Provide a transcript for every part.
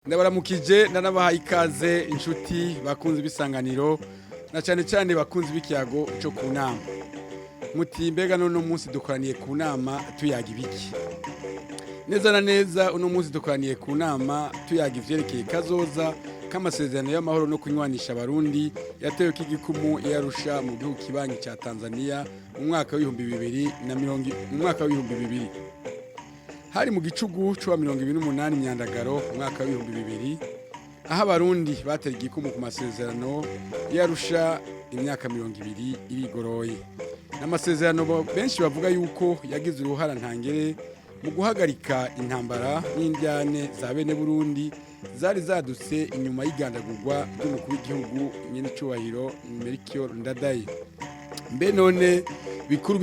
ndabaramukije ndanabahaye ikaze inshuti bakunze bisanganiro na cyane cyane bakunze bikiyago cyo ku nama muti mbega none munsi dukoraniye ku nama tuyaga ibiki neza na neza uno munsi dukoraniye ku nama tuyaga ivyerekeye kazoza k'amasezerano y'amahoro no kunywanisha abarundi yatewe k'igikumu yarusha mu gihugu kibanyi ca Tanzania mu mwaka wa 2020 hari mu gicugu cyo 2028 myandagaro mwaka wa 2000 aho abarundi batera igikumu ku masezerano yarusha imyaka 20 irigoroye n'amasezerano benshi bavuga yuko yagize uruhara ntangere mu guhagarika intambara n'indyane za bene Burundi zari zadutse inyuma y'igandagurwa ry'umukuru w'igihugu nyene cyubahiro Ndadaye mbe none bikuru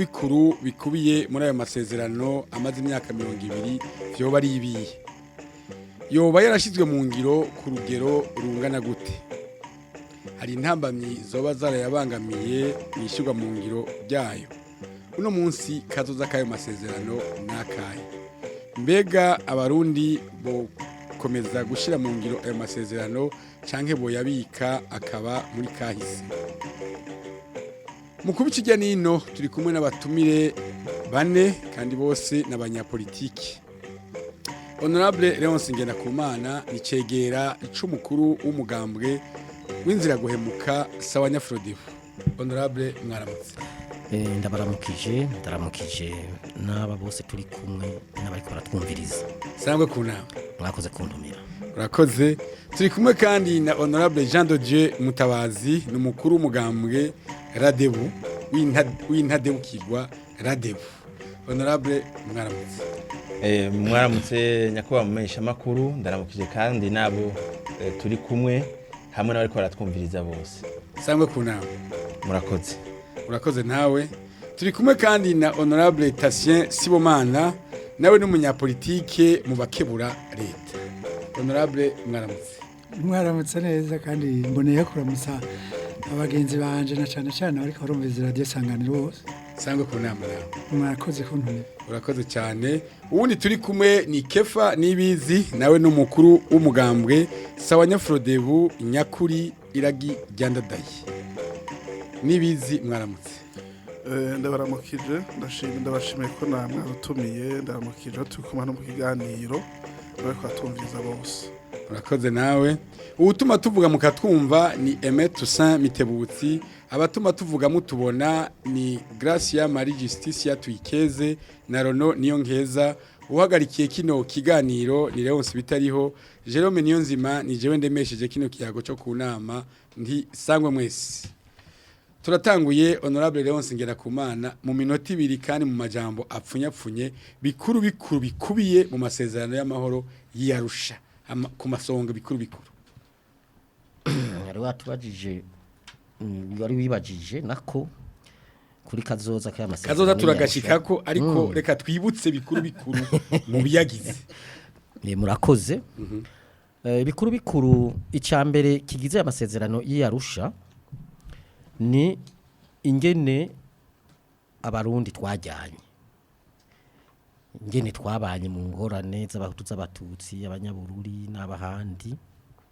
bikubiye muri ayo masezerano amaze imyaka 20 vyoba ari ibiye yoba yarashizwe mu ngiro ku rugero rungana gute hari intambamyi zoba zarayabangamiye nishyurwa mu ngiro byayo uno munsi kazoza kayo masezerano nakahe mbega abarundi bo komeza gushira mu ngiro ayo masezerano canke boyabika akaba muri kahise Mukubi kijya nino turi kumwe n'abatumire bane kandi bose n'abanyepolitike. Honorable Leonce Ngendakumana ni cegera icumukuru w'umugambwe w'inzira guhemuka sawa nyafrodifu. Honorable mwaramutse. Ndabaramukije n'aba bose turi kumwe n'abariko baratwumviriza. Sangwe kuna. Mwakoze kuntumira. Urakoze. Turi kumwe kandi na Honorable Jean de Dieu Mutabazi n'umukuru w'umugambwe Radebu w'intadebukirwa Radebu. Honorable mwaramutse. Mwaramutse nyakubahwa mumesha makuru ndaramukije kandi nabo turi kumwe hamwe n'abari ko baratwumviriza bose. Sangwe kuna. Murakoze. Urakoze nawe. Turi kumwe kandi na Honorable Tatien Sibomana nawe n'umunyapolitike mu bakebura leta. Honorable mwaramutse. Mwaramutse neza kandi mboneye kuramutsa abagenzi banje na cyane ariko barumviza radio sanganiro bose. Sangwe ku nama nawe. Mwakoze kuntumira. Urakoze cyane. Ubundi turi kumwe ni Kefa Nibizi nawe n'umukuru w'umugambwe sawa nyafrodebu nyakuri iragi ryandadaye. Nibizi mwaramutse. Ndabaramukije ndabashimiye ko namwe rutumiye ndaramukije tukuma no mu kiganiro bariko atumviriza bose. Urakoze nawe. Ubutuma tuvuga mukatwumva ni Aimé Toussaint Mitebutsi, abatuma tuvuga mutubona ni Gracia Marie Justicia Twikeze na Rono Niyonkeza, uhagarikiye kino kiganiro ni Leonce Bitariho, Jerome Niyonzima ni jewe ndemesheje kino kiyago cyo ku nama nti sangwe mwese. Turatanguye Honorable Leonce Ngendakumana mu minota 2 kandi mu majambo apfunyapfunye bikuru bikubiye mu masezerano y'amahoro y'Arusha ku masonga bikuru. Yari watubajije wari wibajije nako kuri kazoza kaya masezerano. Kazoza turagashikako ariko reka twibutse bikuru mu biyagize. Murakoze. Bikuru icambere kigize amasezerano y'Arusha ni ingene abarundi twajyanye ingene twabanye mu ngorane z'abahutu z'abatutsi abanyabururi n'abahandi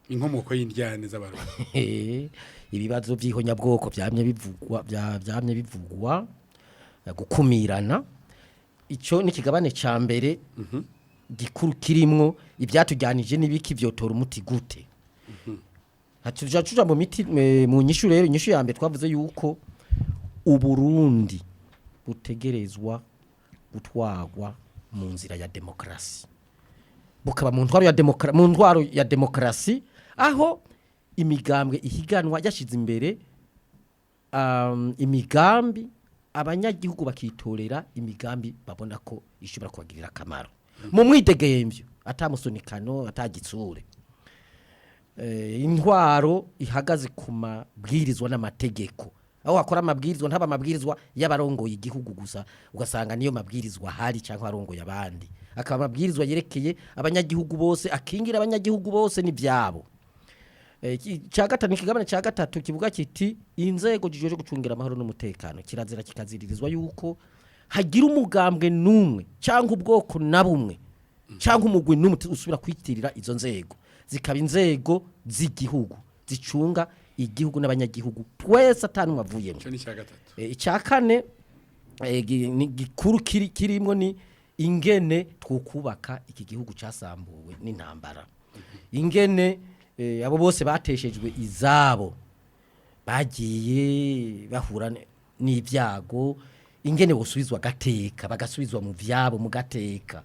inkomoko y'indyane z'abarundi ibibazo by'ihonyabwoko byamye bivugwa gukumirana ico ni kigabane ca mbere gikuru kirimwo ibyatujyanije n'ibiki vyotora umuti gute Hatujacuja mu miti mu nyishu rero inyishu ya mbere twavuze yuko uburundi butegerezwa gutwagwa mu nzira ya demokrasi bukaba mu ntwaro ya demokrasi aho imigambwe ihiganwa yashize imbere imigambi abanyagihugu bakitorera imigambi babona ko ishobora kubagirira akamaro mu mwidegemvyo atamusunikano atagitsure intwaro ihagaze ku mabwirizwa n'amategeko aho akora amabwirizwa ntaba amabwirizwa y'abarongoye igihugu gusa ugasanga niyo mabwirizwa hari cyangwa arongoye abandi akaba amabwirizwa yerekeye abanyagihugu bose akingira abanyagihugu bose n'ibyabo cyagata ni kigabane cya gatatu kivuga kiti inzego jijoje gucungira amahoro n'umutekano kirazira kikaziririzwa yuko hagira umugambwe numwe cyangwa ubwoko na bumwe cyangwa umugwi n'umuti usubira kwitirira izo nzego zikaba inzego z'igihugu zicunga igihugu n'abanyagihugu twese atanumwe avuyemo. Ico ni cya gatatu. Icya kane ni gikuru kirimo ni ingene twokubaka iki gihugu cyasambuwe n'intambara. Ingene abo bose bateshejwe izabo bagiye bahura n'ibyago, ingene bosubizwa gateka bagasubizwa mu vyabo mu gateka,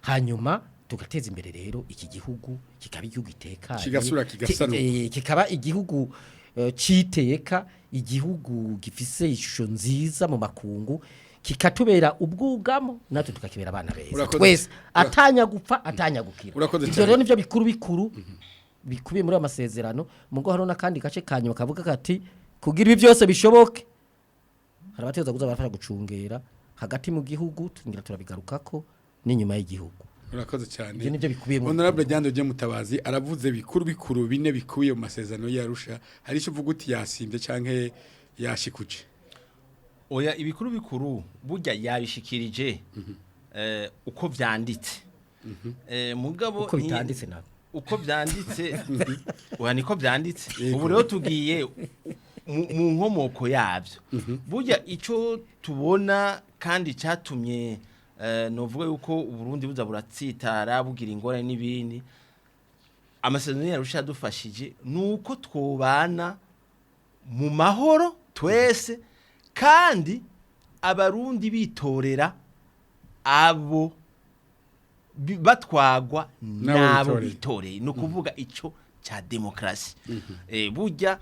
hanyuma tugateza imbere rero iki gihugu kikaba igihugu itekanye kigasura kigasanuka kikaba igihugu citeka, igihugu gifise ishusho nziza mu makungu, kikatubera ubwugamo natwe tukakibera abana beza twese atanya gupfa atanya gukira. Ivyo rero nivyo bikuru bikubiye muri amasezerano. Mugo haro nakandi gace kanyuma kavuga kati kugira ibi byose bishoboke harabateza kuza barafasha gucungera hagati mu gihugu, tungira turabigarukako n'inyuma y'igihugu. Urakoze cyane. Ivyo nivyo bikubiyemo. Honorable Jando je Mutabazi aravuze bikuru bine bikubiye mu masezerano y'Arusha. Hari icyo uvuga uti yasimbye canke yashikuje? Oya, ibikuru burya yabishikirije uko vyanditse. Mugabo uko bitanditse nawe uko vyanditse oya niko vyanditse. Ubu rero tugiye mu nkomoko yavyo. Burya ico tubona kandi cyatumye novuga yuko Uburundi buza buratsitara bugira ingorane n'ibindi, amasezerano y'Arusha yadufashije nuko twobana mu mahoro twese, kandi abarundi bitorera abo batwagwa nabo bitoreye, no kuvuga ico cha demokrasi. Burya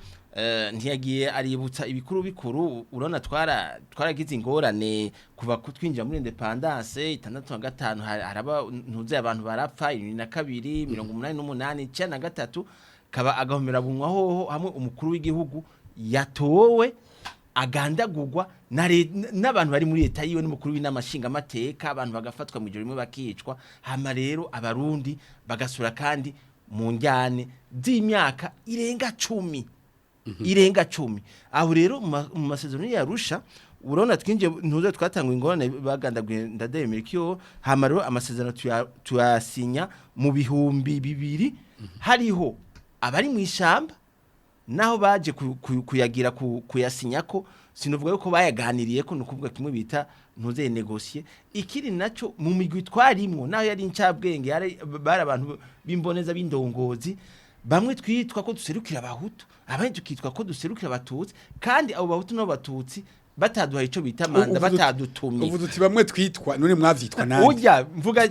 ntiyagiye aributsa ibikuru urona twaragize ingorane kuva twinjira muri independence 65 haraba ntuze abantu barapfa 22 88 93 kaba agahomera bunwa hoho hamwe umukuru w'igihugu yatowe agandagurwa n'abantu bari muri leta yiwe n'umukuru w'inamashinga amateka, abantu bagafatwa mu ijoro rimwe bakicwa, hama rero abarundi bagasura kandi mu njyane z'imyaka irenga 10. Aho rero mu masezerano y'Arusha urona twinje ntuze twatangwa ingorane bagandaguye ndademera kiyo, hama rero amasezerano tuyasinya mu bihumbi 2000 hariho abari mu ishamba naho baje kuyagira kuyasinya ko sinovuga yuko bayaganiriye ko nukuvuga kimwe bita ntuze negocier. Ikiri naco mu migwi twarimwo naho yari incabwenge bari abantu bimboneza b'indongozi, bamwe twitwa ko duserukira abahutu, abandi tukitwa ko duserukira abatutsi, kandi abo bahutu no batutsi bataduha ico bita manda batadutumye. Uvuze uti bamwe twitwa none mwavyitwa nande? Urya mvuga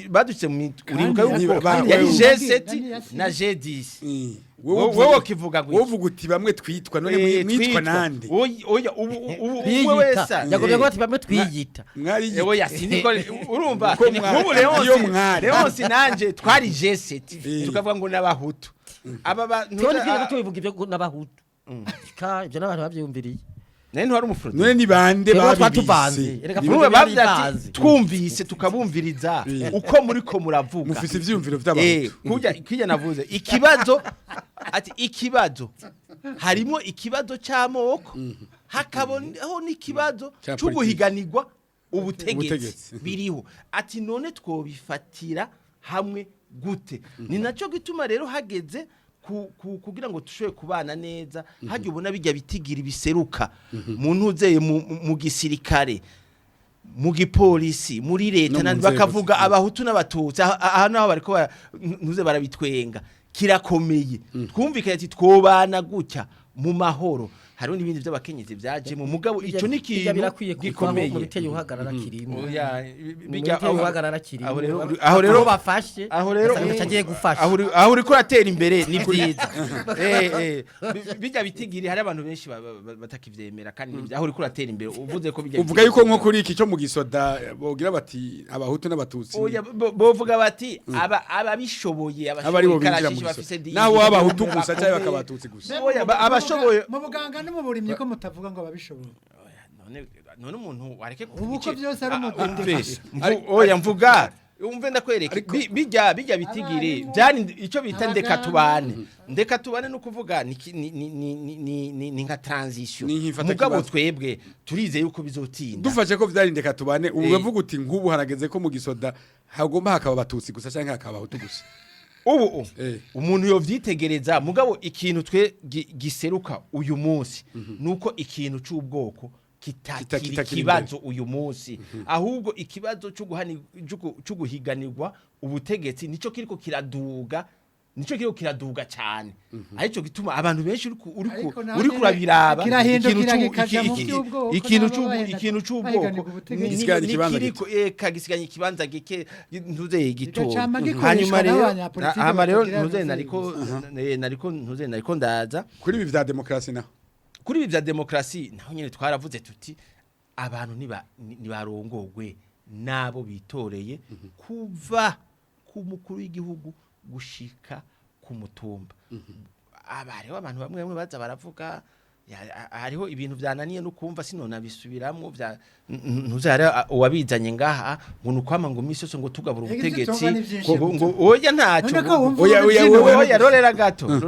badutse mu uribuka yuko yari G7 na G10. Wowe kivuga gwe. Wovuga uti bamwe twitwa none mwitwa nande? Oya ubu wesa yagobye ko ati bamwe twiyita. Oya siniko urumva ubu Leonce nanje twari G7 tukavuga ngo nabahutu. Aba ntuza tubivuga ibyo nabahutu. Ka ibyo nabantu bavyumviriye. Nene hari umufuruti. None ni bande babibise. Nuwe bavyati twumvise tukabumviriza uko muri ko muravuga. Mufise ivyumviro vy'abantu. Kujya navuze ikibazo harimo ikibazo cy'amoko, hakabonaho n'ikibazo cy'ubuhiganirwa ubutegetsi biriho. Ati none twobifatira hamwe gute? Ni naco gituma rero hageze kugira ngo tushobe kubana neza, haje ubona bijya bitigira biseruka muntu uzeye mu gisirikare, mu gipolisi, muri leta nandi bakavuga abahutu n'abatutsi, aha naho bariko ntuze barabitwenga, kirakomeye. Twumvikanye ati twobana gutya mu mahoro. Hari n'ibindi by'abakenyezi byaje mu mugabo ico ni kintu gikomeye mu biteye uhagarara kirimo. Oya bijya uhagarara kirimo. Aho rero bafashe aho rero cyagiye gufasha. Aho uri ko ratera imbere ni byiza. Bijya bitigiri hari abantu benshi batakivyemera, kandi aho uri ko ratera imbere uvuze ko bijya uvuga yuko nko kuri iki cyo mu gisoda bogira bati abahutu n'abatutsi. Oya bovuga bati ababishoboye abashoboye bafise di. Naho abahutu gusa cyangwa bakabatutsi gusa. Oya abashoboye mu buganga no mu burimye ko mutavuga ngo babishoboye. None umuntu wareke ubuko byose ari umudefasha. Oya mvuga umve ndakwereka bijya bitigire byari ico bita ndeka tubane no kuvuga ni nka transition. Mugabo twebwe turize yuko bizotinda. Dufashe ko byari ndeka tubane, ubu bavuga uti nk'ubu harageze ko mu gisoda hagomba hakaba abatutsi gusa cyangwa hakaba abahutu gusa. ubu umuntu yovyitegereza mugabo ikintu twe giseruka uyu munsi nuko ikintu c'ubwoko kitakiri kibazo uyu munsi ahubwo ikibazo cyo guhiganirwa ubutegetsi nico kiriko kiraduga cyane arico gituma abantu benshi uri kurabiraba ikintu c'ubwoko kiriko kagisiganye ikibanza gike ntuze gito hanyuma rero ntuze nariko ndaza kuri ibi vya demokrasi naho kuri ibi vya demokrasi naho nyene twaravuze tuti abantu nibarongogwe nabo bitoreye kuva ku mukuru w'igihugu gushika ku mutumba abariho abantu bamwe baza baravuga hariho ibintu byananiye no kumva sinona bisubiramwo bya ntuzare uwabizanye ngaha ngo nukwama ngo misoso ngo tugabura ubutegetsi ngo oya ntacyo oya rorera gato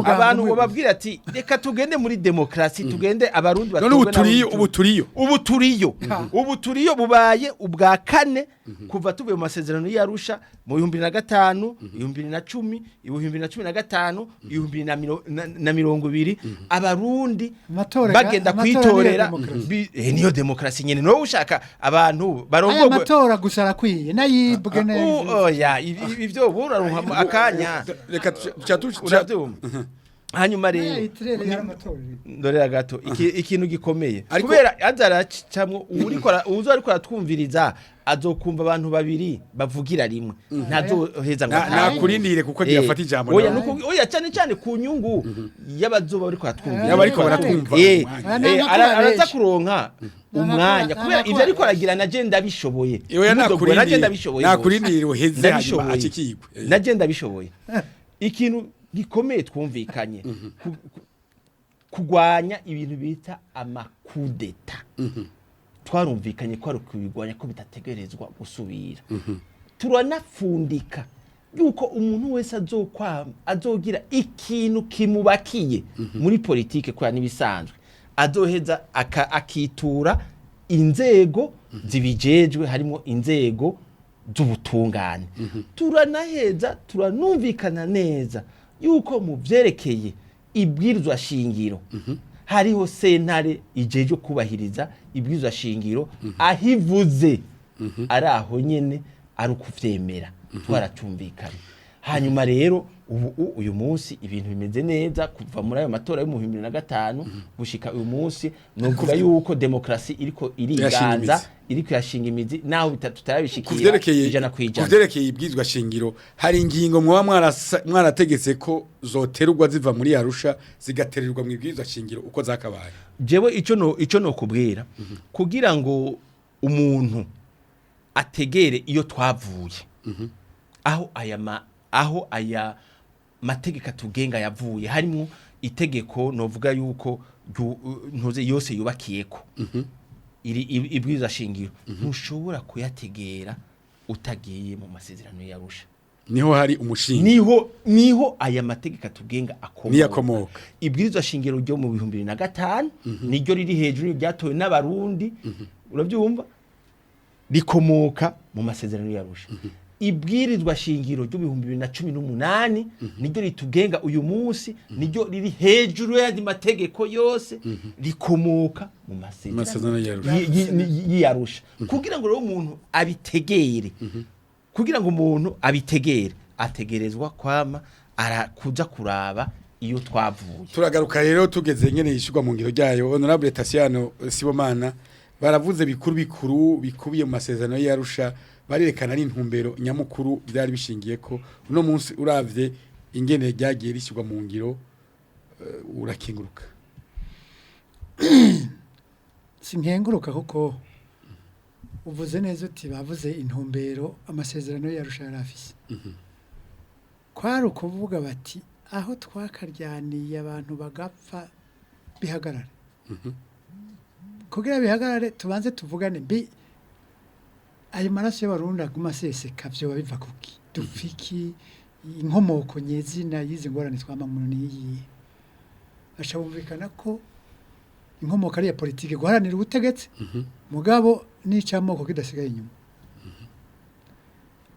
abantu babwira ati reka tugende muri demokrasi tugende abarundi batugwe ubuturiyo bubaye ubwa kane kuva tuvuye mu masezerano y'Arusha mu 2005 2010 2015 2020 abarundi bagenda kwitorera niyo demokrasi nyene no ushaka abantu barongogwe amatora gusara kwiye nayibwe neza oya ivyo buraronka akanya reka hanyuma rero ndorera gato ikintu gikomeye kubera azaracamwo uzo ariko aratwumviriza azokumva abantu babiri bavugira rimwe ntazoheza ngo nakurindire kuko giyafata ijambo oya cyane ku nyungu y'abazoba ariko atwumvira y'abariko baratwumva araza kuronka umwanya kubera ivyo ariko aragira na agenda bishoboye nakurindire uheze hanyuma akikigwe na agenda bishoboye ikintu gikomeye twumvikanye kugwanya ibintu bita amakudeta twarumvikanye ko ari kubigwanya ko bitategerezwa gusubira turanafundika yuko umuntu wese azogira ikintu kimubakiye muri politike kwa nibisanzwe azoheza akitura inzego zibijejwe harimo inzego z'ubutungane turanaheza turanumvikana neza yuko mu vyerekeye ibwirizwa shingiro hariho sentare ijeje kubahiriza ibwirizwa shingiro ahivuze araho nyene ari ukuvyemera twaratumvikana hanyuma rero uyu munsi ibintu bimeze neza kuva muri ayo matora yo mu 2005 gushika uyu munsi novuga yuko demokrasi iriko iriganza iriko yashinga imizi naho tutarabishikira ijana kwijana kuvyerekeye ibwirizwa shingiro hari ingingo mwarategetse ko zoterurwa ziva muri Arusha zigatererwa mu ibwirizwa shingiro uko zakabaye jewe ico no kubwira kugira ngo umuntu ategere iyo twavuye aho aya mategeko tugenga yavuye harimo itegeko novuga yuko ntuze yose yubakiyeko ibwirizwa shingiro ntushobora kuyategera utagiye mu masezerano y'Arusha niho hari umushinga niho aya mategeko tugenga akomoka ibwirizwa shingiro ryo mu 2005 niryo riri hejuru ryatowe n'abarundi urabyumva rikomoka mu masezerano y'Arusha ibwirizwa shingiro ryo 2018 niryo ritugenga uyu munsi niryo riri hejuru y'andi mategeko yose rikomoka mu masezerano y'Arusha kugira ngo rero umuntu abitegere ategerezwa kwama arakuja kuraba iyo twavuye turagaruka rero tugeze nyene yishurwa mu ngiro ryayo honorable Tasiano Sibomana baravuze bikuru bikubiye mu masezerano y'Arusha barerekana n'intumbero nyamukuru byari bishingiye ko uno munsi uravye ingene ryagiye rishyirwa mu ngiro urakinguruka sinkenguruka kuko uvuze neza uti bavuze intumbero amasezerano y'Arusha yarafise kwari ukuvuga bati aho twakaryaniye abantu bagapfa bihagarare kugira bihagarare tubanze tuvugane ayo maraso y'abarundi aguma aseseka vyo biva kuki dufiki inkomoko nyezina yize ngorane twamamuna niyi ashabumvikana ko inkomoko ari ya politike guharanira ubutegetsi mugabo n'icamoko kidasigaye inyuma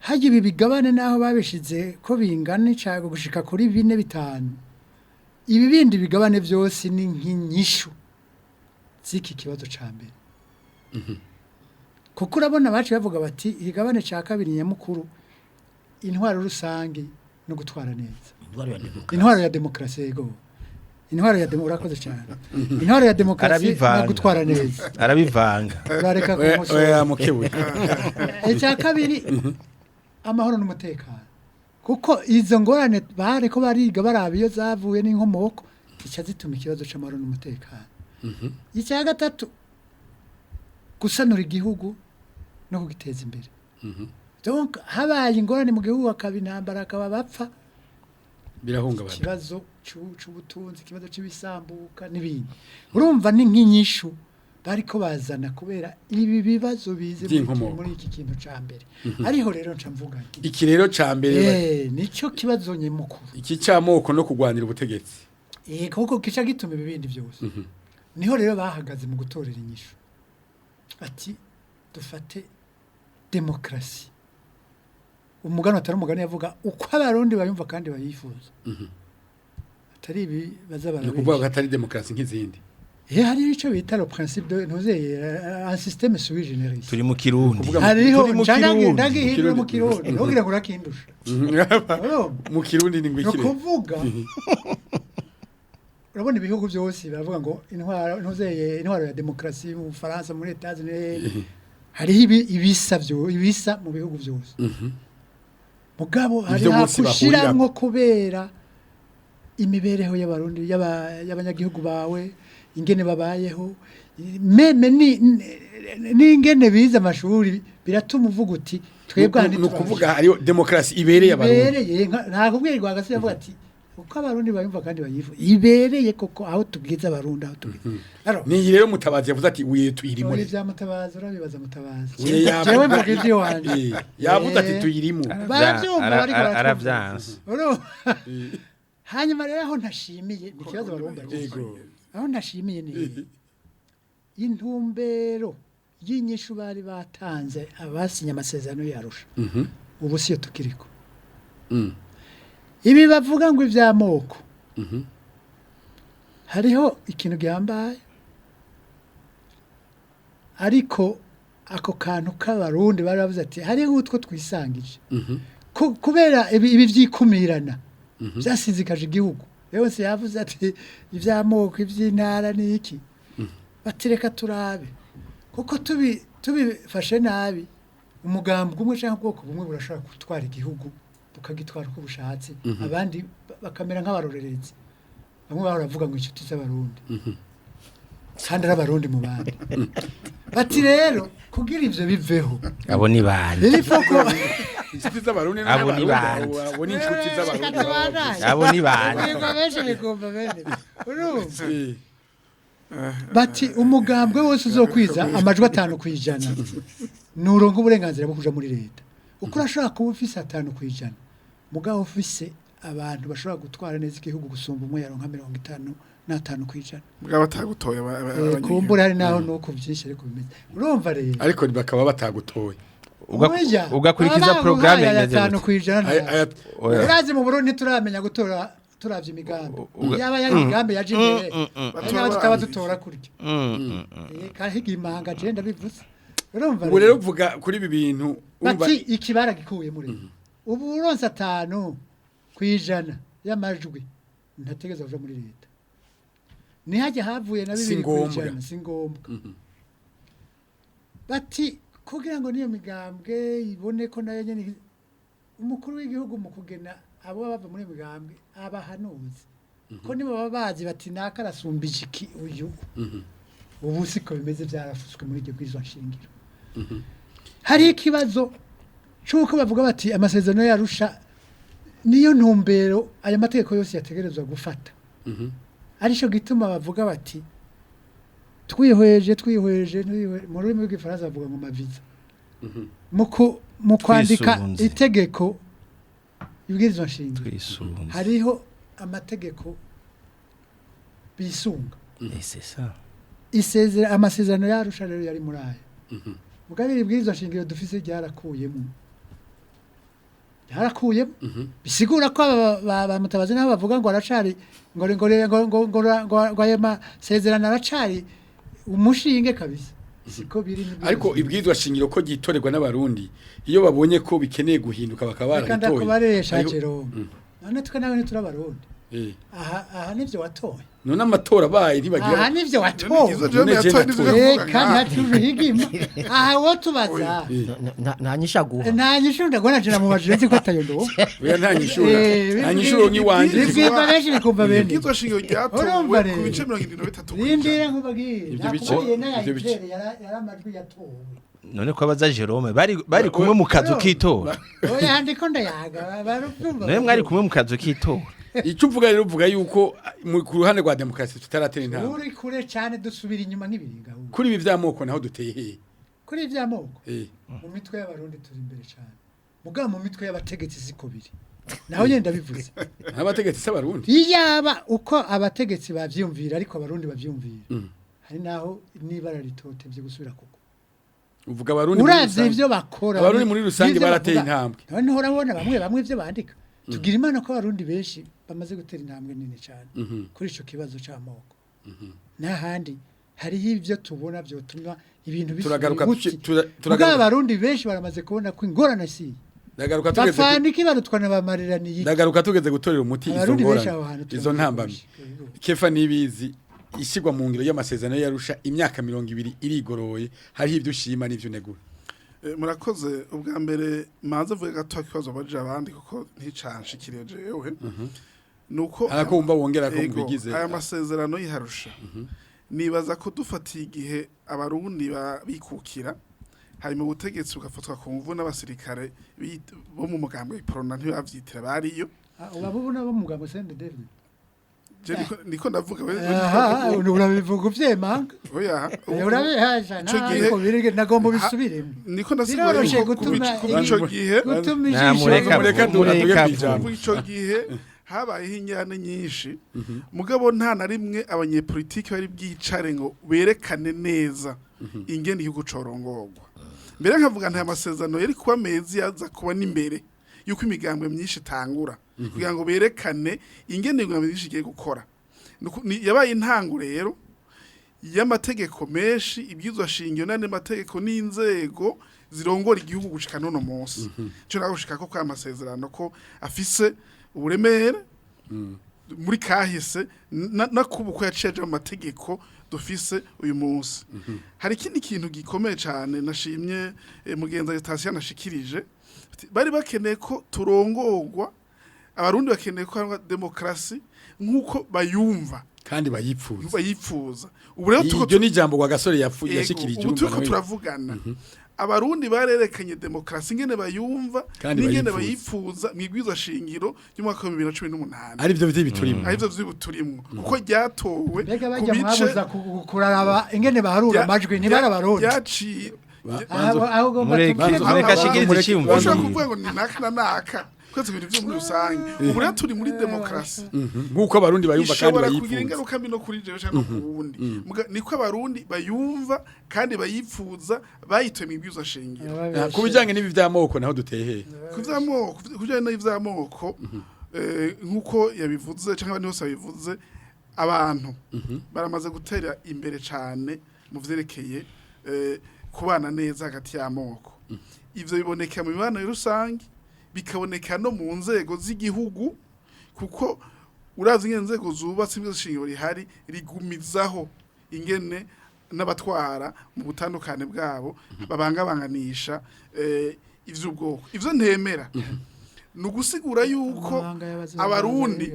hajya ibi bigabane naho babishize ko bingana icago gushika kuri 4-5 ibi bindi bigabane byose ni nk'inyishu ziki kibazo ca mbere kuko urabona bacu bavuga bati igabane ca kabiri nyamukuru intwaro rusange no gutwara neza intwaro ya demokrasi yego intwaro ya urakoze cyane intwaro ya demokrasi no gutwara neza arabivanga bareka oya mukebuye icya kabiri amahoro n'umutekano kuko izo ngorane bareko bariga baraba iyo zavuye n'inkomoko ica zituma ikibazo c'amahoro n'umutekano icya gatatu gusanura igihugu no kugiteza imbere donc habaye ingorane mu gihugu akaba intambara akaba bapfa birahungabana ikibazo c'ubutunzi ikibazo c'ibisambuka n'ibindi urumva ni nk'inyishu bariko bazana kubera ibi bibazo bize muri iki kintu ca mbere ariho rero nca mvuga iki rero ca mbere nico kibazo nyemukuru iki camoko no kugwanira ubutegetsi kuko kica gituma ibindi byose niho rero bahagaze mu gutorera inyishu ati dufate demokrasi umugano atari umugani yavuga uko abarundi bayumva kandi bayifuza atari ibi bazabara kuvuga ko atari demokrasi nk'izindi hari ico bita le principe de ntuzeye un système sui generis turi mu kirundi hariho ndagihindura mu kirundi ntugira ngo urakindusha mu kirundi ni ngwikire no kuvuga urabona ibihugu byose baravuga ngo intwaro ntuzeye intwaro ya demokrasi mu Faransa muri Etats-Unis hariho ibisa mu bihugu byose mugabo hari hakushiramwo kubera imibereho y'abarundi y'abanyagihugu bawe ingene babayeho meme n'ingene bize amashuri biratuma uvuga uti twebwe handi tukuvuga hariyo demokrasi ibereye abarundi nta kubwirwa hagati yavuga ati uko abarundi bayumva kandi bayifu ibereye koko aho tubwiza abarundi aho tubwiza ni rero mutabazi yavuze ati wiye tuyirimo muri bya mutabazi urabibaza mutabazi jewe mvuga ivyo wanje yavuze ati tuyirimo aravyanse hanyuma rero aho ntashimiye ni kibazo barumva aho ntashimiye ni intumbero y'inyishu bari batanze abasinya amasezerano y'Arusha ubu siyo tukiriko ibi bavuga ngo ivy'amoko hariho ikintu gihambaye ariko ako kantu k'abarundi bari bavuze ati hariho utwo twisangije kubera ibi vyikumirana byasizikaje igihugu rero se yavuze ati ivy'amoko ivy'intara n'iki batireka turabe kuko tubifashe nabi umugambwe umwe cyangwa ubwoko bumwe burashobora gutwara igihugu bukagitwara uko bushatse abandi bakamera nk'abarorerezi bamwe baravuga ngo inshuti z'abarundi kandi ari abarundi mu bandi bati rero kugira ivyo biveho abo ni bande inshuti z'abarundi abo ni bande abo ni inshuti z'abarundi abo ni bande bati umugambwe wose uzokwiza amajwi 5% nurongo uburenganzira bwo kuja muri leta uko urashaka kuba ufise 5% mugabo ufise abantu bashobora gutwara neza igihugu gusumba umwe yaronka 55% mugabo batagutoye kumbura hari naho nuko byinshi ariko bimeze urumva rero ariko bakaba batagutoye ugakurikiza programme ya 5% urazi mu Burundi turamenya gutora turavye imigambi yaba yari imigambi yaje imbere batora tukaba dutora kurya kahiga imanga je ndabivuze urumva rero uvuga kuri ibi bintu bati ikibara gikuye muri ubu uronse 5% y'amajwi ntategeza kuja muri leta ni haje havuye na 2% singombwa bati kugira ngo niyo migambwe ibone ko nayo nyene umukuru w'igihugu mu kugena abo bava muri migambwe abahanuzi ko nibo babazi bati nakarasumbije iki uyu ubu siko bimeze byarafutswe muri iryo kwizwa nshingiro hari ikibazo cyuko bavuga bati amasezerano y'Arusha niyo ntumbero aya mategeko yose yategerezwa gufata arico gituma bavuga bati twihweje mu rurimi rw'igifaransa bavuga ngo maviza mu kwandika itegeko ibwirizwa nshingiro hariho amategeko bisunga amasezerano y'Arusha rero yari muri aya mugabiri ibwirizwa nshingiro dufise ryarakuyemo yarakuyemo bisigura ko bamutabazi nabo bavuga ngo aracari ngo ayo masezerano aracari umushinge kabisa siko biri ariko ibwizwa shingiro ko gitorerwa n'abarundi iyo babonye ko bikeneye guhinduka bakaba baratoye kandi kubaresha Jerome none twe nawe ntiturabarundi aha nivyo watoye none amatora baye ntibagira aha nivyo watoye kandi hatubihigima aha wo tubaza ntanyisha guha ntanyisha ndagona jina mu bajire ko atayondo oya ntanyishuro nk'iwanje bigwa benshi bikumva bene ibwizwa shingiro ryatowe ku bice 73 rindire nkubagire Ivyo bice- ivyo bice. yaramajwi yatowe none ko abaza Jerome bari kumwe mu kazu k'itora oya handiko ndayaga barumva nawe mwari kumwe mu kazu k'itora icyo uvuga rero uvuga yuko ku ruhande rwa demokarasi tutaratera intambwe uri kure cyane dusubira inyuma nk'ibiringa kuri ibi vy'amoko naho duteye hehe kuri ivy'amoko mu mitwe y'abarundi turi imbere cyane mugabo mu mitwe y'abategetsi siko biri naho yenda bivuze abategetsi s'abarundi iyaba uko abategetsi bavyumvira ariko abarundi bavyumvira hari naho nibara ritotevye gusubira koko uvuga abarundi muri uravye rusange. ivyo bakora abarundi muri rusange n'ivyo barateye bavuga. intambwe none urabona bamwe ivyo bandika tugira imana ko abarundi benshi bamaze gutera intambwe nini cyane kuri ico kibazo c'amoko n'ahandi hariho ivyo tubona vyotuma ibintu turagaruka turagaruka abarundi benshi baramaze kubona ko ingorane si ndagaruka tugeze bafandika ibarutwana bamariraniye ndagaruka tugeze gutorera umuti izo abarundi benshi aho ngorane hantu izo ntambamyi kefa nibizi ishyirwa mu ngiro y'amasezerano yarusha imyaka 20 irigoroye hariho ibyo ushima n'ivyo negura murakoze ubwa mbere manze vuga gato kibazo baje abandi kuko nticanshikiriye jewe nuko arako wumva wongera ko mubigize aya masezerano yiharusha nibaza ko dufatiye igihe abarundi bikukira hari mu butegetsi bugafatwa ku mvu n'abasirikare bo mu mugambwe w'iprona ntibavyitira bariyo urabubona bo mu mugambwe sende David niko ndavuga urabivuga uvyemanga oya urabihaja nako birige nagomba bisubiremo niko ndasigura ico gihe mureka dutuge kwijambo ico gihe habayeho inyane nyinshi mugabo nta na rimwe abanyepolitike bari bwicare ngo berekane neza ingene igihugu corongorwa mbere nkavuga nta masezerano yari kuba mezi yaza kuba n'imbere yuko imigambwe myinshi tangura kugira ngo berekane ingene imigambwe myinshi igiye gukora yabaye intango rero y'amategeko menshi ibyizwa shingiro n'andi mategeko n'inzego zirongora igihugu gushika none munsi cyo nagushika ko kwa masezerano ko afise uburemere muri kahise nakubuko yaceje amategeko dufise uyu munsi hari ikindi kintu gikomeye cyane nashimye mugenza Station nashikirije bari bakeneye ko turongorwa abarundi bakeneye ko demokrasi nkuko bayumva kandi bayipfuza ubu rero ibyo ni jambo kwa gasore yashikirije ubu turiko turavugana abarundi barerekanye demokrasi ngene bayumva n'ingene bayipfuza mwigwiza shingiro y'umwaka wa 2018 ari byo biturimo ari byo biturimo kuko ryatowe ku bice kuraraba ingene baharura amajwi ntibara barundi yaci mureka shikirize cyumva ushaka kuvuga ngo ni naka kwese ibintu byo muri rusange ubu rero turi muri demokrasi nkuko abarundi bayumva kandi bayipfuza kugira ingaruka mbi no kuri jewe cyangwa ku wundi niko abarundi bayumva kandi bayipfuza bayitoye mwibwiza shingiro ku bijanye n'ibi vy'amoko naho duteye ku vy'amoko kujanye n'ivy'amoko nkuko yabivuze cyangwa abandi bose babivuze abantu baramaze gutera imbere cyane mu vyerekeye kubana neza hagati y'amoko ivyo biboneka mu mibano rusange bikaboneka no mu nzego z'igihugu kuko urazi ingene nzego zubatse imwe zishingiro rihari rigumizaho ingene n'abatwara mu butandukane bwabo babangabanganisha ivy'ubwoko ivyo ntemera nugusigura yuko abarundi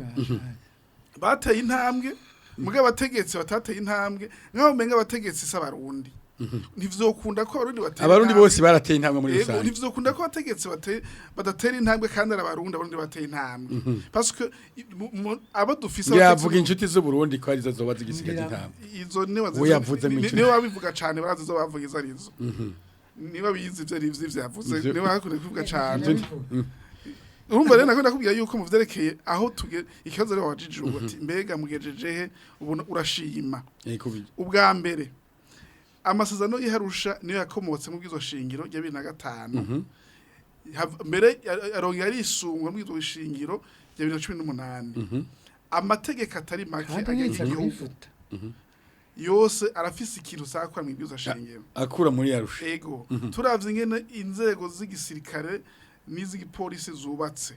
bateye intambwe muga abategetsi batateye intambwe ngaho menga abategetsi s'abarundi ntivyokunda ko abarundi bose barateye intambwe muri rusange ntivyokunda ko abategetsi badatera intambwe kandi abarundi bateye intambwe parce que abo dufise yavuga inshuti z'u Burundi ko arizo zoba zigisigaje intambwe izo niwe wabivuga cyane barazi zo bavuga izo arizo niba bizi ivyo rivyo vyavuze niwe hakunda kuvuga cyane urumva rero nakunda kubwira yuko mu vyerekeye aho tuge ikibazo rero wajije uti mbega mugejejehe ubona urashima ubwa mbere amasezerano yiharusha niyo yakomotse mu bwizo shingiro ya 2005 mbere arongera arisungwa mu bwirizwa shingiro ya 2018 amategeko atari make agenga igihugu yose arafise ikintu sakwa mu bwirizwa shingiro akura muri Arusha ego turavye ingene inzego z'igisirikare n'iz'igipolisi zubatse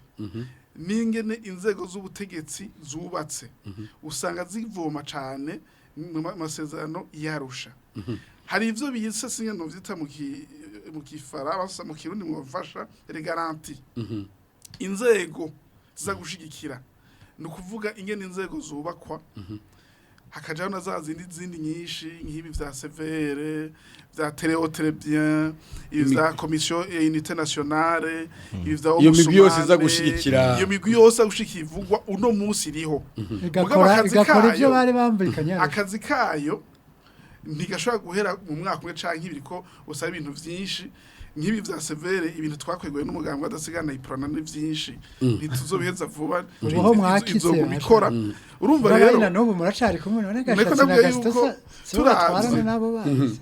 n'ingene inzego z'ubutegetsi zubatse usanga zivoma cane mu masezerano yarusha hari ivyo biyise sinye no vyita mu kifaransa mu kirundi mu bafasha les garanties inzego ziza gushigikira no kuvuga ingene inzego zubakwa hakajaho na za zindi nyinshi nk'ibi vya severe vya très bien vya commission unité nationale iyo migwi yose iza gushigikira iyo migwi yose gushikivugwa uno munsi iriho igakora ivyo bari bambikanye akazi kayo ntigashobora guhera mu mwaka umwe canke ibiri ko usaba ibintu vyinshi nk'ibi vya severe ibintu twakwegoye n'umuganga adasigana iprana ni vyinshi ntituzobiheza vuba mwakize bikora urumva rero n'ubu muracari kumwe none gashatse na gasitosa turatwarana nabo bazi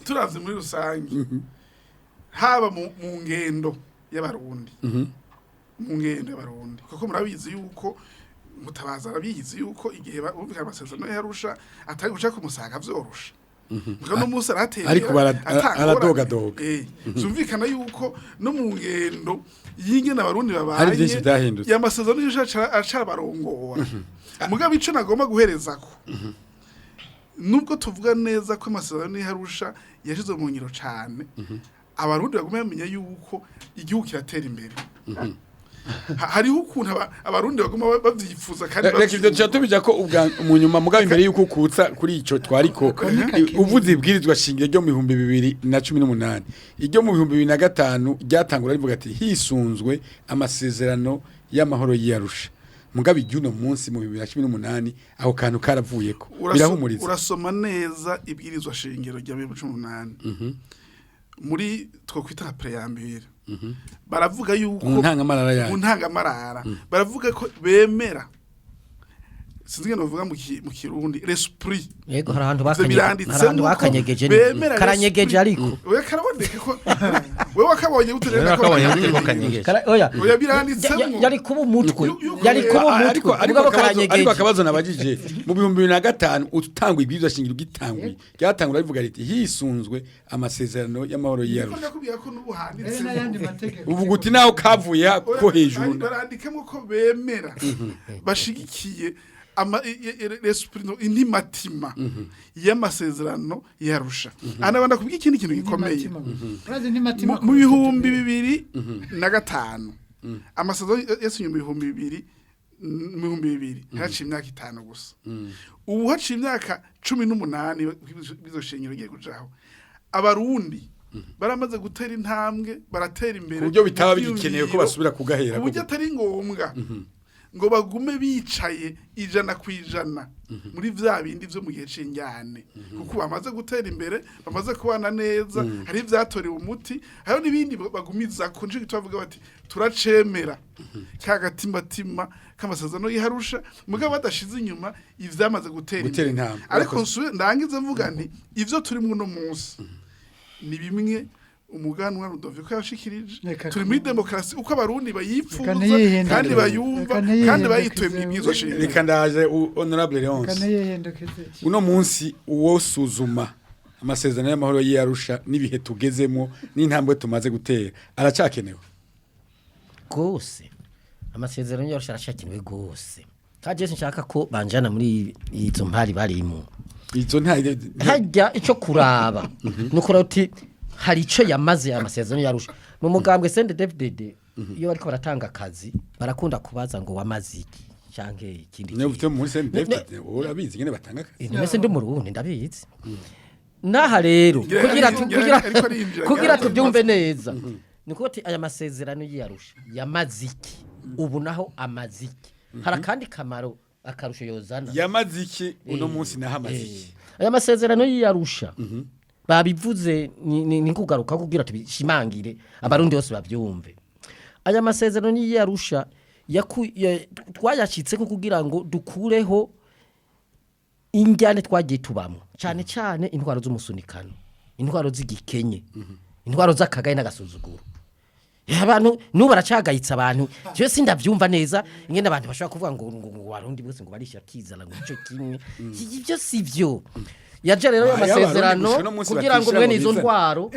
turavye muri rusangi haba mu ngendo y'abarundi mu ngendo y'abarundi kuko murabizi yuko mutabaza arabizi yuko igihe bumvikana amasezerano yarusha atari guca kumusanga vyorusha no musa arateye ariko aradoga zumvikana yuko no mu ngendo yingena abarundi babaye hari byinshi byahindutse yamasezerano y'acara barongowa mugabo ico nagomba guherezako nubwo tuvuga neza ko amasezerano y'arusha yashizwe mu ngiro cane abarundi bagomba bamenya yuko igihugu kiratera imbere hariho ukuntu abarundi bagomba bavyifuza kandi reka ivyo tubija ko mu nyuma mugabo imbere yuko ukutsa kuri ico twariko uvuze ibwirizwa shingiro ryo mu 2018 iryo mu 2005 ryatangura rivuga ati hisunzwe amasezerano y'amahoro y'Arusha mugabo igiuno munsi mu 2018 aho kantu karavuyeko birahumuriza urasoma neza ibwirizwa shingiro rya 2018 muri twokwita preambule baravuga yuko mu ntangamarara baravuga ko bemera sinzi ngene bavuga mu kirundi l'esprit yego harahantu bakanyegeje karanyegeje ariko we karaboneka ko we wakabonye uterera ko oya oya biranditse yari kuba umutwe ariko akabazo nabajije mu 2005 utangwa ibwirizwa shingiro gitangwe ryatangura rivuga riti hisunzwe amasezerano y'amahoro y'Arusha ubu guti naho kavuye ko hejuru barandikamo ko bemera bashigikiye intimatima y'amasezerano yarusha anabanda kubwira ikindi kintu gikomeye mu 2005 amasezerano yasinye mu 2000 haciye imyaka 5 gusa ubu haciye imyaka 18 bizo shingiro giye kujaho abarundi baramaze gutera intambwe baratera imbere kubyo bitaba bikeneye ko basubira kugahera kubyo atari ngombwa ngo bagume bicaye ijana kwijana muri vya bindi vyo mu gihe c'injyane kuko bamaze gutera imbere bamaze kubana neza hari vyatorewe umuti hari n'ibindi bagumiza ko nje gitwavuga bati turacemera kagatimbatima kamasezerano y'Arusha mugabo badashize inyuma ivyamaze gutera intambwe ariko ndangize mvuga nti ivyo turi mu no munsi ni bimwe umuganwa Rudoviko yashikirije turi muri demokrasi uko abarundi bayifuza kandi bayumva kandi bayitwe mwibwizo shingiro reka ndaje honorable Leonce uno munsi uwo suzuma amasezerano y'amahoro y'Arusha nibihe tugezemo n'intambwe tumaze gutera aracakenewe gose amasezerano y'Arusha aracakenewe gose kaje nshaka ko banjana muri izo mpari barimo izo hajya ico kuraba nukora uti hari ico yamaze amasezerano y'Arusha mu mugambwe sende David iyo bariko baratanga akazi barakunda kubaza ngo wamaze iki canke ikindi ne ufite muri sende David urabizi ngene batanga akazi nese ndi mu Burundi ndabizi naha rero kugira tubyumve neza niko ati aya masezerano y'Arusha yamaze iki ubu naho amaze iki harakandi kamaro akarusho yozana yamaze iki uno munsi naho amaze iki aya masezerano y'Arusha babivuze ni kugaruka kugira tubishimangire abarundi bose bavyumve aya masezerano y'Arusha twayashitse ko kugira ngo dukureho injyane twagiye tubamo cyane cyane intwaro z'umusunikano intwaro z'igikenye intwaro z'akagaye n'agasuzuguro abantu nubu baracagayitsa abantu je sindavyumva neza ingene abantu bashobora kuvuga ngo warundi bose ngo barisha kizana ngo ico kimwe ibyo sivyo yaje rero amasezerano kugira ngo mwene izo ntwaro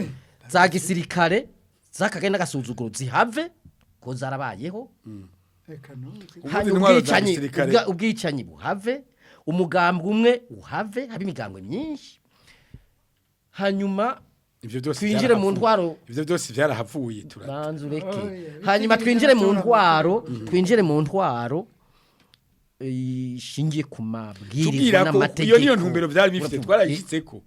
za gisirikare zakagenda gasuzuguro zihave ko zarabayeho ubwicanyi buhave umugambwe umwe uhave habe imigambwe myinshi hanyuma twinjire mu ntwaro ivyo byose byarahavuye turanzureke hanyuma twinjire mu ntwaro ishingiye ku mabwiriza n'amategeko iyo niyo ntumbero byari bifite twarayishitseko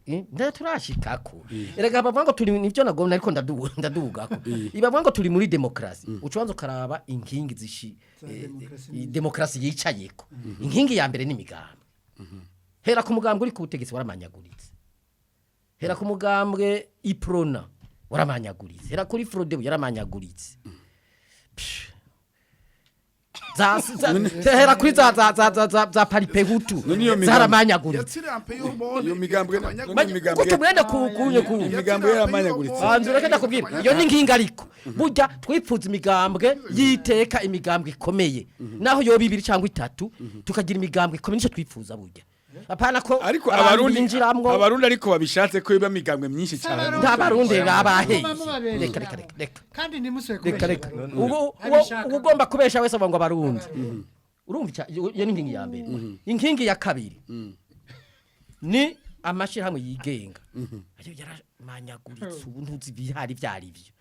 turashikako erega bavuga ngo turi nivyo nagomba ariko ndadugako ibavuga ngo turi muri demokrasi ucubanza ukaraba inkingi demokrasi yicayeko inkingi ya mbere n'imigambwe hera ku mugambwe uri ku butegetsi waramanyaguritse hera ku mugambwe iprona waramanyaguritse hera kuri frode yaramanyaguritse hera kuri za paripehutu zaramanyaguritse iyo migambwe imigambwe yaramanyaguritse reka ndakubwira iyo ni nkinga ariko burya twipfuza imigambwe yiteka imigambwe ikomeye naho yo 2 cyangwa 3 tukagira imigambwe ikomeye nico twipfuza burya apana ko ariko abarundi ariko babishatse ko iba migambwe myinshi cyane ndabarundi babahe reka kandi nimuswe kubesha ugomba kubesha wese ngo abarundi urumva iyo ni inkingi ya mbere inkingi ya kabiri ni amashirahamwe yigenga ayo yaramanyaguritse ubu ntuzi bihari byari byo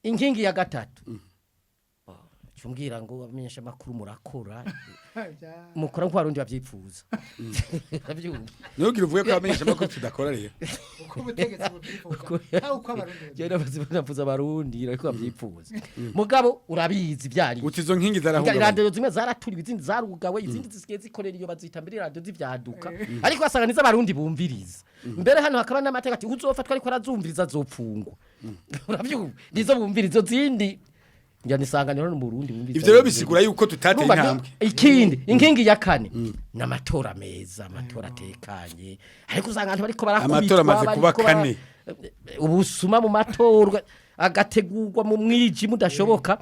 inkingi ya gatatu cyumbwira ngo amenyesha makuru murakora mukora nko arundi bavyipfuza nugira uvuye ko amenyesha makuru tudakora rero uko butegetsi bupfuza uko abarundi je navuze abarundi ariko bavyipfuza mugabo urabizi byari utizo nkingi zarahunga radio zimwe zaraturiwe izindi zarugawe izindi zisigaye zikorera iyo bazita mbere radio zivyaduka ariko basanga niza abarundi bumviriza mbere hano hakaba n'amateka ati uzofatwa ariko arazumviriza azopfungwa uravyumva nizo bumvirizo zindi njyana isanganiro mu Burundi bumvise ivyo rero bisigura yuko tutateye intambwe ikindi inkingi ya kane n'amatora meza amatora atekanye ariko usanga abantu bariko barakubitwa amatora maze kuba kane ubusuma mu matorwa agategurwa mu mwiji mudashoboka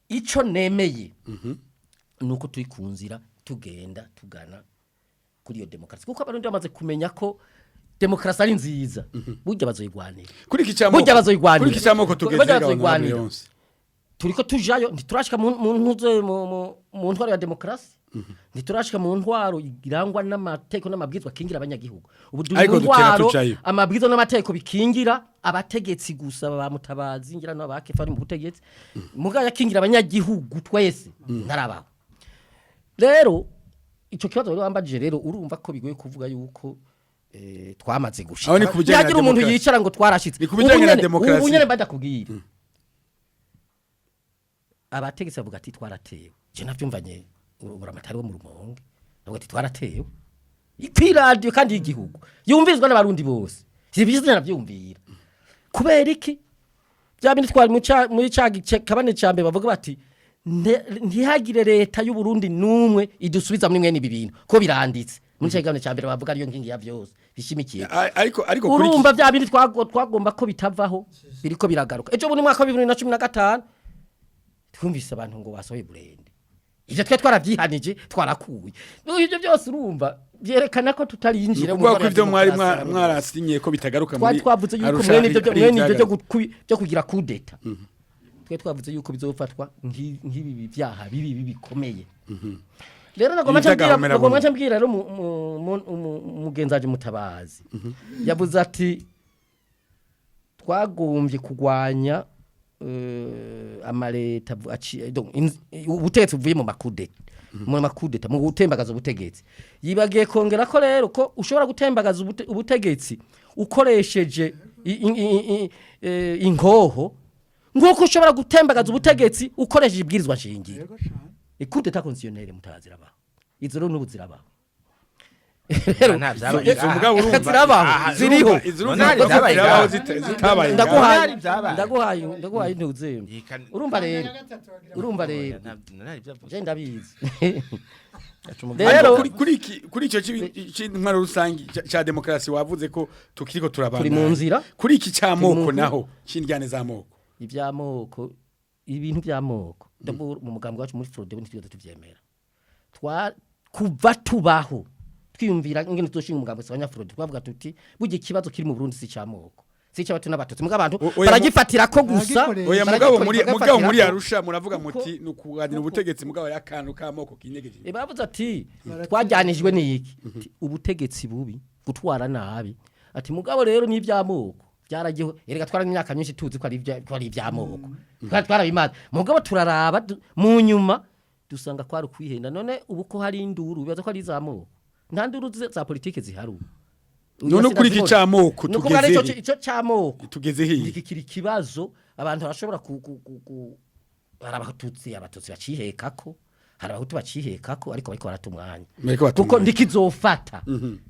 ico nemeye nuko tuyikunzira tugenda tugana kuri iyo demokrasi kuko abarundi bamaze kumenya ko demokrasi ari nziza burya bazoyigwanira kuri iki cyamoko tugeze turiko tujayo ntiturashika mu ntwaro ya demokrasi ntiturashika mu ntwaro irangwa n'amateko n'amabwizwa kingira abanyagihugu ubu ntwaro amabwizwa n'amateko bikingira abategetsi gusa bamutabazi ngira no bakefa ari mu butegetsi mugaya kingira abanyagihugu twese ntarabaho rero ico kibazo rero wambajije rero urumva ko bigoye kuvuga yuko twamaze gushika yagira umuntu yicara ngo twarashitse ubu nyene badakubwira abategetsi bavuga ati twaratewe je navyumvanye uramatari wo mu rumonge bavuga ati twaratewe ipiradio kandi y'igihugu yumvizwa n'abarundi bose sibyize navyumvira kubera iki byabindi twari muri kabane cambe bavuga bati ntihagire leta y'u Burundi numwe idusubiza muri mwene ibintu ko biranditse muri kabane cambe bavuga ariyo nkingi ya vyose bishimikiye ariko urumva byabindi twagomba ko bitavaho biriko biragaruka ejo buni mwaka wa 2015 twumvise abantu ngo basohoye burende ivyo twe twaravyihanije twarakuye ibyo byose urumva byerekana ko tutarinjira mu ko ivyo mwari mwarasinye ko bitagaruka muri twavuze yuko mwene ivyo byo kugira kudeta twe twavuze yuko bizofatwa nk'ibi byaha bibi bikomeye rero nagomba cyambwira rero mugenzaje mutabazi yavuze ati twagombye kugwanya amaleta ubutegetsi buvuye mu makudeta mu gutembagaza ubutegetsi yibagiye kongera ko rero ko ushobora gutembagaza ubutegetsi ukoresheje ingoho nguko ushobora gutembagaza ubutegetsi ukoresheje ibwirizwa shingiro ikudeta constitutionnelle mutazirabaho izo rero n'ubuzirabaho rero umugabo urumva ziriho zitabaye ndaguhaye ntuzembe urumva rero je ndabizi rero kuri icyo cy'intwaro rusangi cya demokrasi wavuze ko tukiriko turabana turi mu nzira kuri iki cyamoko naho cy'indyane z'amoko ibyamoko ibintu by'amoko mu mugambi wacu muri Frode ntitwize tuvyemera kuva tubaho twiyumvira ingene tuzoshinga umugambi w'abanyafrode twavuga tuti burya ikibazo kiri mu Burundi si cy'amoko si cy'abatutsi n'abatutsi muga abantu baragifatira ko gusa oya mugabo muri Arusha muravuga muti nukuganira ubutegetsi mugabo yakantu k'amoko kinyegeje bavuze ati twajyanijwe n'iki ubutegetsi bubi gutwara nabi ati mugabo rero ni iby'amoko byaragiho erega twara imyaka myinshi tuzi ko ari iby'amoko twarabimaze mugabo turaraba mu nyuma dusanga kwari kwihenda none ubu ko hari induru bibaza ko ari izamoko nta nduru za politike ziharu none kuri iki cyamoko tugeze ico cyamoko tugeze hiye ikikiri kibazo abantu barashobora abatutsi bacihekako hari abahutu bacihekako ariko bariko baratumwanya kuko ndikizofata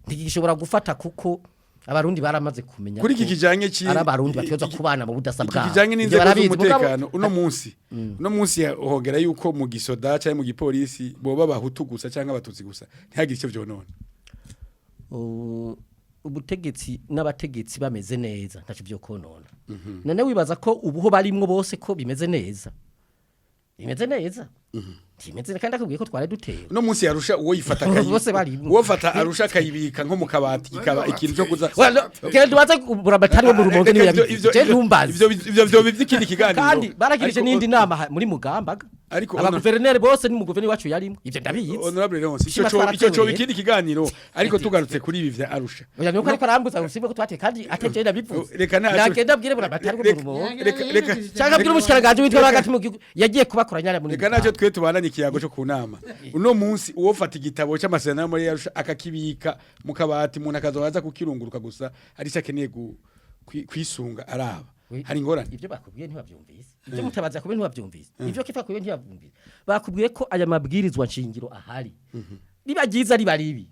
ndigishobora gufata kuko abarundi baramaze kumenya kuri iki kijanye ki arabarundi batyoza kubana mu budasa bwabo kijanye n'inzego z'umutekano uno munsi hogera yuko mu gisoda cyangwa mu gipolisi boba bahutu gusa cyangwa abatutsi gusa ntihagire icyo byonone ubutegetsi n'abategetsi bameze neza ntacyo byo konona none wibaza ko ubuho barimwo bose ko bimeze neza timeze kandi akubwiye ko tware dutera no munsi yarusha uwo yifata uwo fata Arusha kayibika nko mu kabati ikaba ikintu cyo kuza genda baze burabatari wo mu rumonge niyo yabije ndumbaza ivyo bivykindi kiganiro kandi baragirije n'indi nama muri mugambaga ariko aba guverineri bose ni mu guverineri wacu yarimo ivyo ndabizi honorable Leonce ico cyo bikindi kiganiro ariko tugarutse kuri ibi vya Arusha oya nuko ariko arambuza usibe ko twate kandi ateje ndabivuze reka nagenda bwire burabatari wo mu rumonge reka cyangwa bwire umushikiranganje witwa bagati mu yagiye kubakoranya muri reka naco twe tubananye kiyago cyo kunama uno munsi uwo fata igitabo cy'amasezerano muri Arusha akakibika mu kabati umuntu akazobaza kukirunguruka gusa ari cyakeneye kwisunga araba hari ingorane ibyo bakubwiye ntibavyumvise ibyo mutabaza kubye ntibavyumvise ibyo kifa kubye ntibavyumvise bakubwiye ko aya mabwirizwa nshingiro ahari ribagiza ribi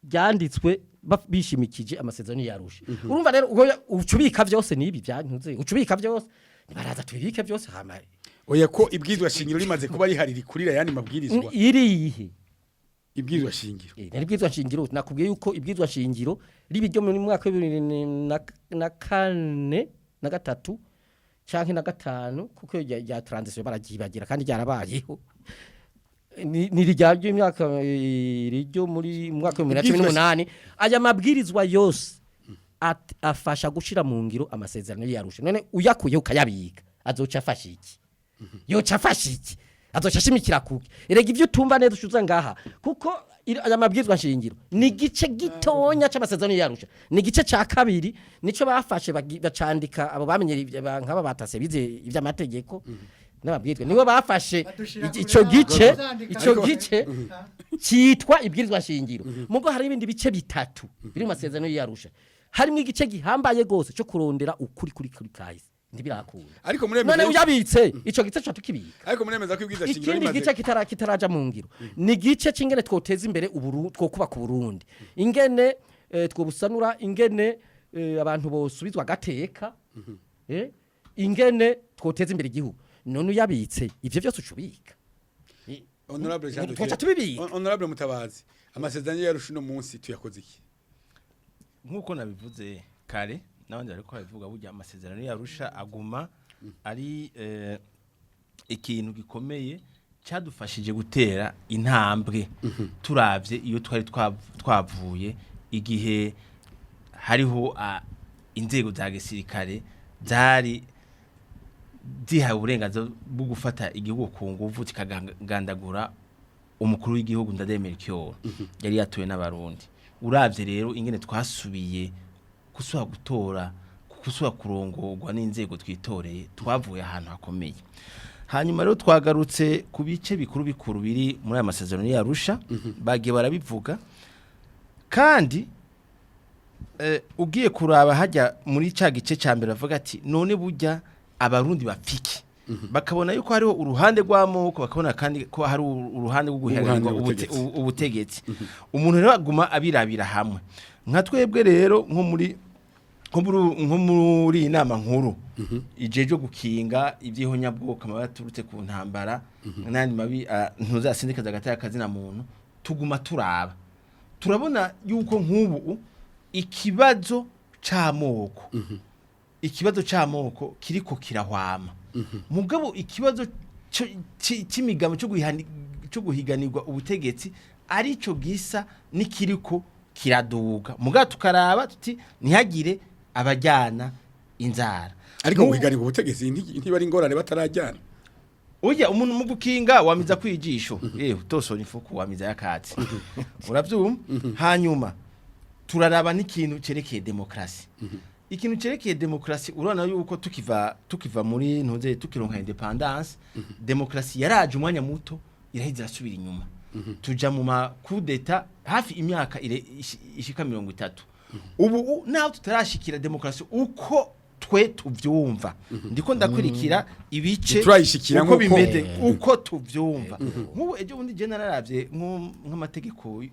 byanditswe bishimikije amasezerano y'Arusha urumva rero ucubika byose nibi byantuze ucubika byose baraza tubike byose hamari oya ko ibwirizwa shingiro rimaze kuba rihariri kurira yani mabwirizwa irihe ibwirizwa shingiro nari bwirizwa shingiro nakubwiye yuko ibwirizwa shingiro ribi ryo mu mwaka wa 2004 na gatatu canke na gatanu kuko ya transition baragibagira kandi ryarabayeho ni rijyaje imyaka rijyo muri mwaka wa 2018 aya mabwirizwa yose afasha gushira mu ngiro amasezerano y'Arusha none uyakuye ukayabika azoca afashiki yoca afashiki azoca shimikira kuki erega ivyo tumva neza ushuza ngaha kuko aya mabwirizwa nshingiro ni gice gitonya c'amasezerano y'Arusha ni gice ca kabiri nico bafashe bacandika abo bamenye nk'aba batase bize ivy'amategeko n'ababwirizwa niwe bafashe ico gice cyitwa ibwirizwa nshingiro mugo hari ibindi bice bitatu biri mu masezerano y'Arusha harimo igice gihambaye gose cyo kurondera ukuri kahise ndibirakunda ariko muremeza none uyabitse ico gice cyo tukibika ariko muremeza ko ibwirizwa shingiro ikindi gice kitaraja mu ngiro ni gice cingene twoteza imbere twokuba ku Burundi ingene twobusanura ingene abantu bosubizwa gateka ingene twoteza imbere igihugu none uyabitse ivyo byose ucubika honorable Jean honorable Mutabazi amasezerano y'Arusha no munsi tuyakoze iki nkuko nabivuze kare nabandi ariko babivuga burya amasezerano y'Arusha aguma ari ikintu gikomeye cyadufashije gutera intambwe turavye iyo twari twavuye igihe hariho inzego za gisirikare zari zihawe uburenganzira bwo gufata igihugu ku nguvu kikagandagura umukuru w'igihugu ndademera kyo yari yatuwe n'abarundi uravye rero ingene twasubiye kusubira gutora kusubira kurongorwa n'inzego twitoreye twavuye ahantu hakomeye hanyuma rero twagarutse ku bice bikuru biri muri aya masezerano y'Arusha bagiye barabivuga kandi ugiye kuraba hajya muri ca gice ca mbere bavuga ati none burya abarundi bapfiki bakabona yuko hariho uruhande rw'amoko bakabona kandi ko hari uruhande rwo guharanira ubutegetsi umuntu rero aguma abirabira hamwe nka twebwe rero nko muri inama nkuru ijeje gukinga ivyihonyabwoko amabaturutse ku ntambara nandi mabi ntuzasindikaza gataya kazina muntu tuguma turabona yuko nk'ubu ikibazo c'amoko kiriko kirahwama mugabo ikibazo cy'imigabo cyo guhiganirwa ubutegetsi arico gisa nikiriko kiraduga mugabo tukaraba tuti ntihagire abajyana inzara ariko guhiganirwa ubutegetsi ntiba ari ingorane batarajyana. Oya umuntu mu gukinga wamiza kwijisho utosora ifuku wamiza yakatsi uravyumva hanyuma turaraba n'ikintu cerekeye demokrasi ikintu cerekeye demokrasi urana yuko tukiva muri ntuze tukironka independence demokrasi yaraje umwanya muto irahizira asubira inyuma tuja mu ma coup d'etat hafi imyaka ishika 30 ubu naho tutarashikira demokrasi uko twe tuvyumva ndiko ndakurikira ibice uko bimeze uko tuvyumva nk'ubu ejo bundi je nararavye nk'amategeko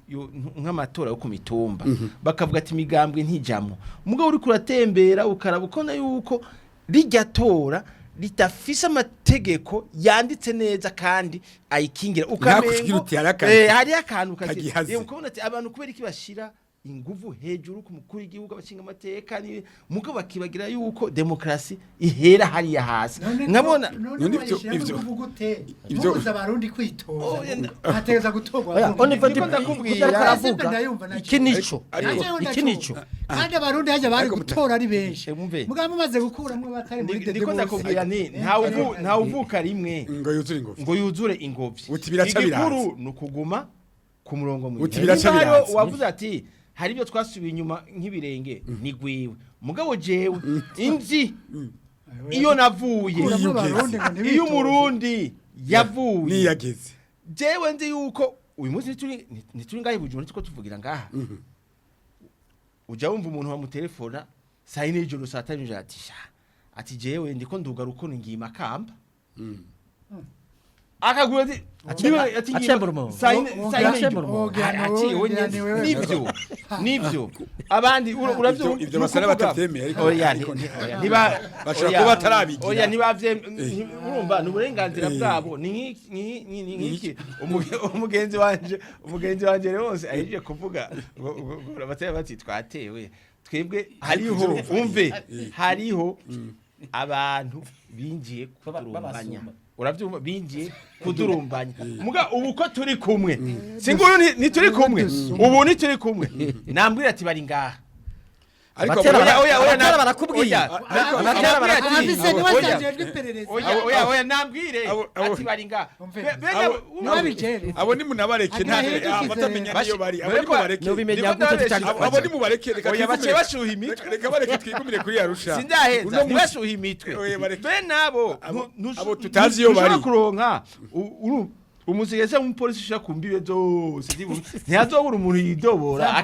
nk'amatora yo ku mitumba bakavuga ati imigambwe ntijamwo mugabo uri kuratembera ukarabukona yuko rijya tora litafisa amategeko yanditse neza kandi ayikingira ukamengo hari akantu kagiye ukabona ati abantu kubera iki bashira inguvu hejuru ku mukuru igihugu abashinga amateka ni mugabo bakibagira yuko demokrasi ihera hari ya hasi nkabona ivyo mubuza abarundi kwitora bategeza gutorwa ikinico kandi abarundi haje bari gutora ari benshi mugabo mumaze gukuramwe batari muri ndiko ndakubwira ni nta uvuka rimwe ngo yuzure ingobyi igikuru nukuguma ku murongo mwiza wavuze ati hari byo twasubiye inyuma nk'ibirenge nigwiwe mugabo jewe inzi iyo navuye iyo umurundi yavuye niyageze jewe nzi yuko uyu munsi nituri ngahe bujuru tuko tuvugira ngaha uja wumva umuntu wa mutelefona saa 4 y'ijoro saa 5 y'ijoro ati jewe ndiko nduga rukono ngima kamba akagura ati nivyo abandi uravyo ivyo basara batavyemeye ariko niba bashaka kuba batarabigira oya nibavye urumva n'uburenganzira bwabo ni nkiki umugenzi wanje wose ahije kuvuga bataya bati twatewe twebwe hariho abantu binjiye kudurumbanya uravyumva binjiye kudurumbanya muga ubu ko turi kumwe singuyu ntituri kumwe ubu ntituri kumwe nambwira ati bari ngaha ariko oya barakubwiye oya nambwire ati bari ngaha abo ni munabareke abatamenya niyo bari abo ni mubareke abo ni mubareke oya bace bashuha imitwe reka bareke twigumire kuri Arusha sindaheza ntibashuha imitwe be nabo abo tutazi iyo bari kuronka umusigese umupolisi ushaka kumbibe zose ntiyazobura umuntu yidobora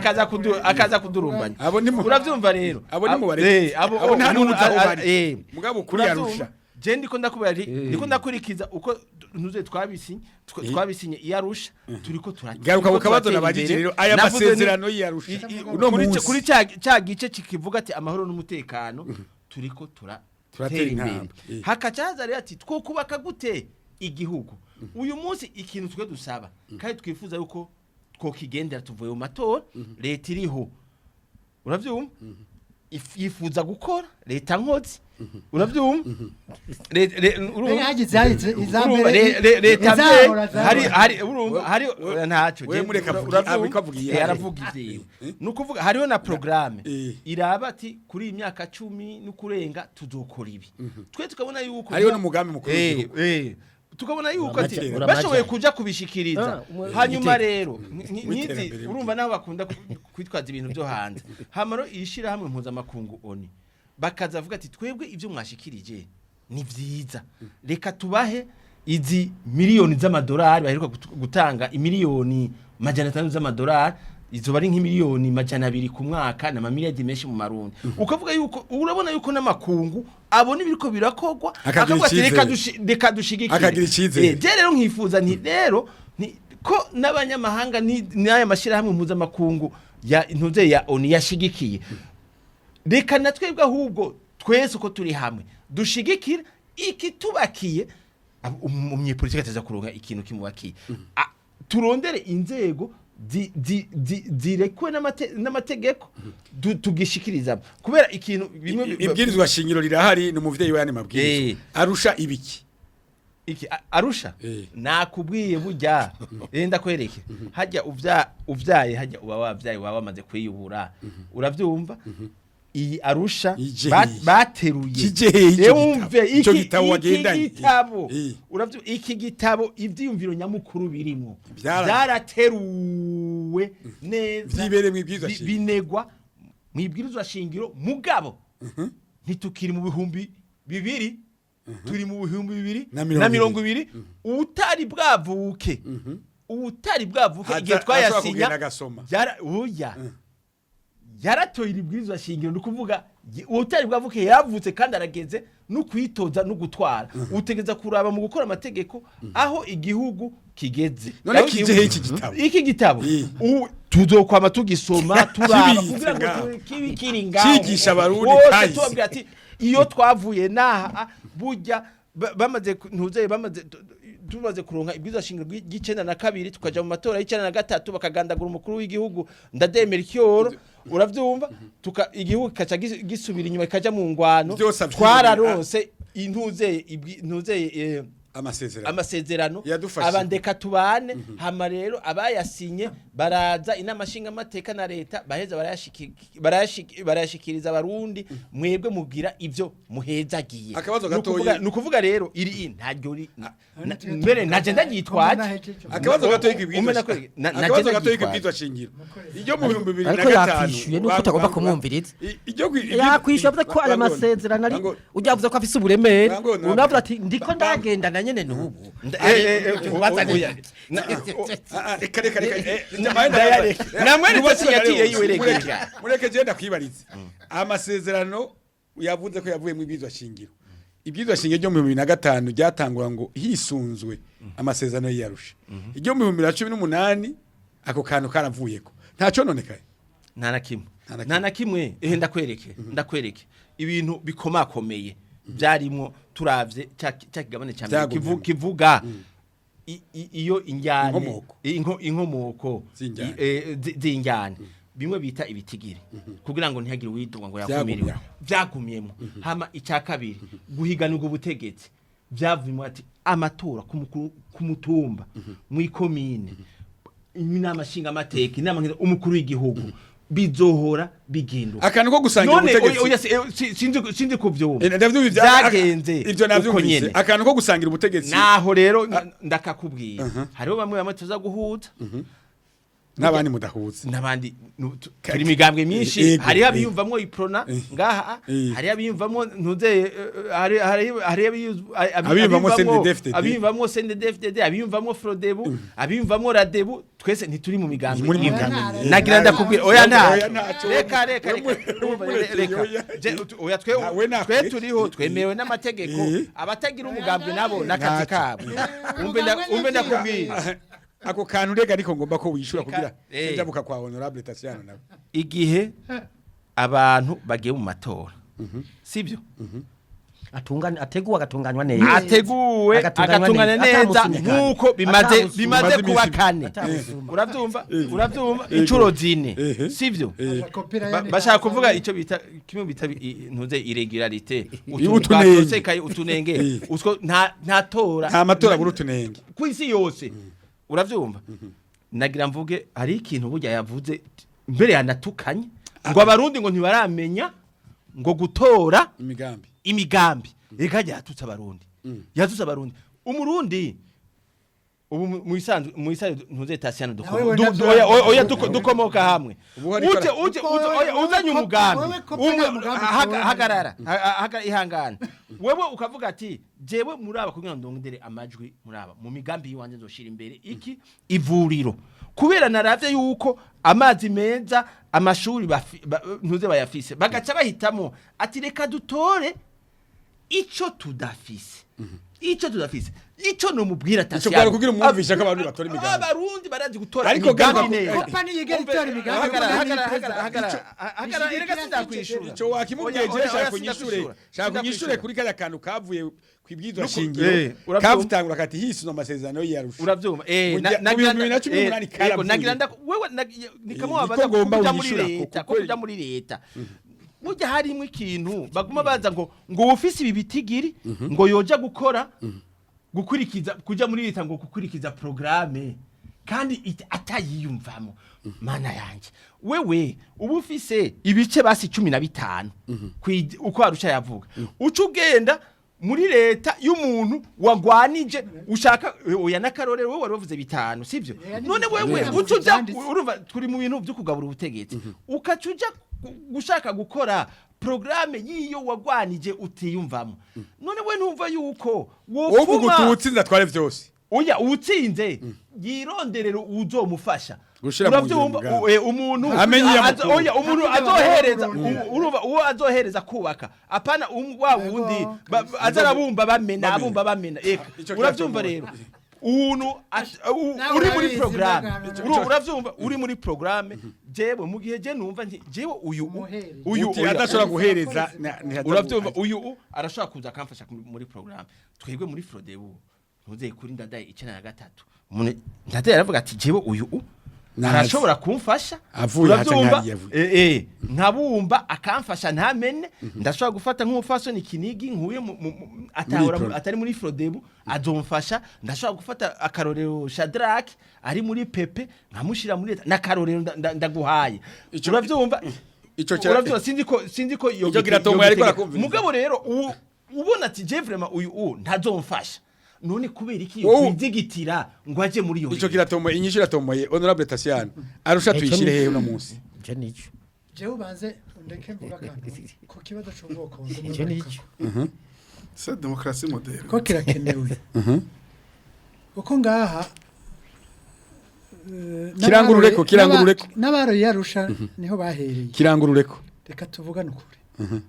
akaza kudurumbanya uravyumva rero abo ni mubareke abo nta n'umuzaho bari mugabo kuri Arusha je ndiko ndakubari ndiko ndakurikiza uko ntuze twabisinye iyarusha turiko garuka bukabazo nabajije rero aya masezerano y'Arusha uno munsi kuri cya gice kikivuga ati amahoro n'umutekano turiko turatera imbere hakacaza rero ati twokubaka gute igihugu uyu munsi ikintu twe dusaba kandi twifuza yuko kigendera tuvuye mu matora leta iriho uravyumva yifuza gukora leta nkozi uravyumva leta hari urumva hari ntacyo yaravuga ivyo nukuvuga hariho na programme iraba ati kuri imyaka 10 n'ukurenga tuzokora ibi twe tukabona yuko hariho n'umugambi mukuru tukabona yuko ati bashoboye kuja kubishikiriza hanyuma rero nyizi urumva naho bakunda kwitwaza ibintu byo hanze hamaro ishira hamwe mpuza makungu oni bakaza avuga ati twebwe ivyo mwashikirije ni vyiza reka tubahe izi miliyoni z'amadolari baheruka gutanga imiliyoni majana 5 z'amadolari izo bari nk'imiliyoni majana 2 ku mwaka na mamiliyoni menshi mu marundi ukavuga yuko urabona yuko n'amakungu abone biriko birakogwa akavuga ati reka dushigikire akagira icizere je rero nkifuza nti rero ko n'abanyamahanga n'aya mashira hamwe mpuza makungu ya intuze ya oni yashigikiye reka natwebwe ahubwo twese uko turi hamwe dushigikira ikitubakiye umunyepolitike ataza kuronka ikintu kimubakiye turondere inzego zirekwe n'amategeko tugishikiriza kubera ikintu bimwe ibwirizwa shingiro rirahari ni umuvyeyi w'ayandi mabwiriza arusha ibiki arusha nakubwiye burya ndakwereke hajya uvyaye hajya uba wavyaye waba wamaze kwiyubura uravyumva iyi arusha bateruye yumve igitabo uravyo iki gitabo ivyiyumviro nyamukuru birimo byarateruwe neza vyibere mwibwirizwa shingiro binegwa mwibwirizwa shingiro mugabo ntitukiri mu bihumbi bibiri turi mu bihumbi bibiri na 20 utari bwavuke igihe twayasinya yaratoye ibwirizwa shingiro nukuvuga utari bwavuke yavutse kandi arageze no kwitoza no gutwara utegeza kuraba mu gukora amategeko aho igihugu kigeze none kijehe iki gitabo tuzokwama tugisoma turaba kugira ngo kibikiri ngaho cigisha abarundi kahise tubabwira ati iyo twavuye naha burya bamaze tumaze kuronka ibwirizwa shingiro y'icenda na kabiri tukaja mu matora y'icenda na gatatu bakagandagura umukuru w'igihugu ndademera icyoro uravyumva igihugu kaca gisubira inyuma kaja mu ngwano twararonse intuzeye amasezerano abandeka tubane hama rero abayasinye baraza inamashinga amateka na leta baheza barayashikiriza abarundi mwebwe mubwira ivyo muhezagiye nukuvuga rero iri ntaryo mbere naje ndagitwaje akabazo gatoyi kibwirizwa shingiro iryo mu 2005 ariko yakwishuye nuko utagomba kumwumviriza yakwishuye ko aya masezerano ari ujyavuze ko afise uburemere unavuga ati ndiko ndagenda na nyene nubu mureke genda kwibariza amasezerano yavuze ko yavuye mu ibwirizwa shingiro ibwirizwa shingiro ryo mu 2005 ryatangura ngo hisunzwe amasezerano y'Arusha iryo mu 2018 ako kantu karavuyeko ntaco nonekaye nta na kimwe ndakwereke ibintu bikomakomeye byarimwo turavye cyakigabane cyane kivuga iyo injyane inkomoko z'injyane bimwe bita ibitigiri kugira ngo ntihagire widuga ngo yakumiriwe byagumyemo hama icyakabiri guhiganirwa ubutegetsi byavumwe ati amatora ku mutumba mu ikomine inama nshinga amateka inama umukuru w'igihugu bizohora biginduka akantu ko gusangira ubutegetsi sinzi kuvyumva byagenze ivyo navyumvise akantu ko gusangira ubutegetsi naho rero ndakakubwira hariho bamwe tuza guhuza n'abandi mudahuza n'abandi turi imigambwe myinshi hari abiyumvamwo iprona ngaha hari abiyumvamwo ntuze hari abiyumvamwo CNDD-FDD abiyumvamwo Frodebu abiyumvamwo Radebu twese ntituri mu migambwe nagira ndakubwira oya reka oya twe turiho twemewe n'amategeko abatagira umugambwe nabo nakazi kabo umbe ndakubwira ako kantu rega ariko ngomba ko wishura kugira njabuka kwa honorable Tatiana nawe igihe abantu bagiye mu matora sibyo ateguwe agatunganywa neza agatunganywa neza nkuko bimaze kuba kane uravyumva incuro zine sivyo bashaka kuvuga ico bita kimwe bita ntuze irregularité utunenge utwo nta tora nta matora burutunenge kwisi yose uravyumva nagira mvuge hari ikintu burya yavuze mbere yanatukanye ngo abarundi ngo ntibaramenya ngo gutora imigambi reka yatutse abarundi umurundi ubu mu isanzwe ntuze Tatiana dukomoka hamwe uje uzanye umugambi hagarara ihangana wewe ukavuga ati jewe muraba kugira ngo ndongere amajwi muraba mu migambi yiwanje nzoshira imbere iki ivuriro kubera naravye yuko amazi meza amashuri ntuze bayafise bagaca bahitamo ati reka dutore ico tudafise ico no mubwira ico bwara kugira umwumvisha ko abantu batora imigambi abarundi barazi gutora ariko imigambi neza Opa ni yegera itora imigambi hagara erega sindakwishura ico wakimubyeje shaka kunyishure kuri kaya kantu kavuye kwibwizwa shingiro kavutangura kati hisuna amasezerano yarusha uravyumva nagira wewe nikamwa baza kuja muri leta mujya harimo ikintu baguma baza ngo ufise ibi bitigiri ngo yoja gukora gukurikiza kuja muri leta ngo gukurikiza programme kandi atayiyumvamo mana yanje wewe ubu ufise ibice basi 15 uko Arusha yavuga uca ugenda muri leta y'umuntu wagwanije ushaka oya nakarorero wewe waruvuze 5 sivyo none wewe ucuja urumva turi mu bintu byo kugabura ubutegetsi ukacuja gushaka gukora programme yiyo wagwanije utiyumvamo none we ntumva yuko wofuma utsinda tware vyose oya utsinze yironderero uzomufasha uravyumva umuntu oya umuntu azohereza urumva uwo azohereza kubaka apana wa wundi azarabumba bamena uravyumva rero uri muri programme uravyumva uri muri programme jewe mu gihe je numva nti jewe uyu adashobora guhereza uravyumva uyu arashobora kuza akamfasha muri programme twebwe muri Frodebu ntuze kuri ndadaye 93 ndadaye aravuga ati jewe uyu arashobora kumfasha uravyumva nkabumba akamfasha ntamene ndashobora gufata nk'umufasoni kinigi nkuye atari muri Frodebu azomfasha ndashobora gufata akarorero Shadrack ari muri Pepe nkamushira muri leta nakarorero ndaguhaye uravyumva uravyumva sindiko yogira tongo yariko arakumva mugabo rero ubona ati je vraiment uyu ntazomfasha none kubera iki kwizigitira ngo aje muri yo ico kiratomo inyishira tomoye honorable Tasiano Arusha tuyishire hehe no munsi je nico je ubanze ndeke mvuga kantu ko kibazo cy'ubwoko je nico c'est démocratie moderne ko kirakenewe uko ngaha kirangurureko n'abaro yarusha niho bahereye kirangurureko reka tuvugane ukuri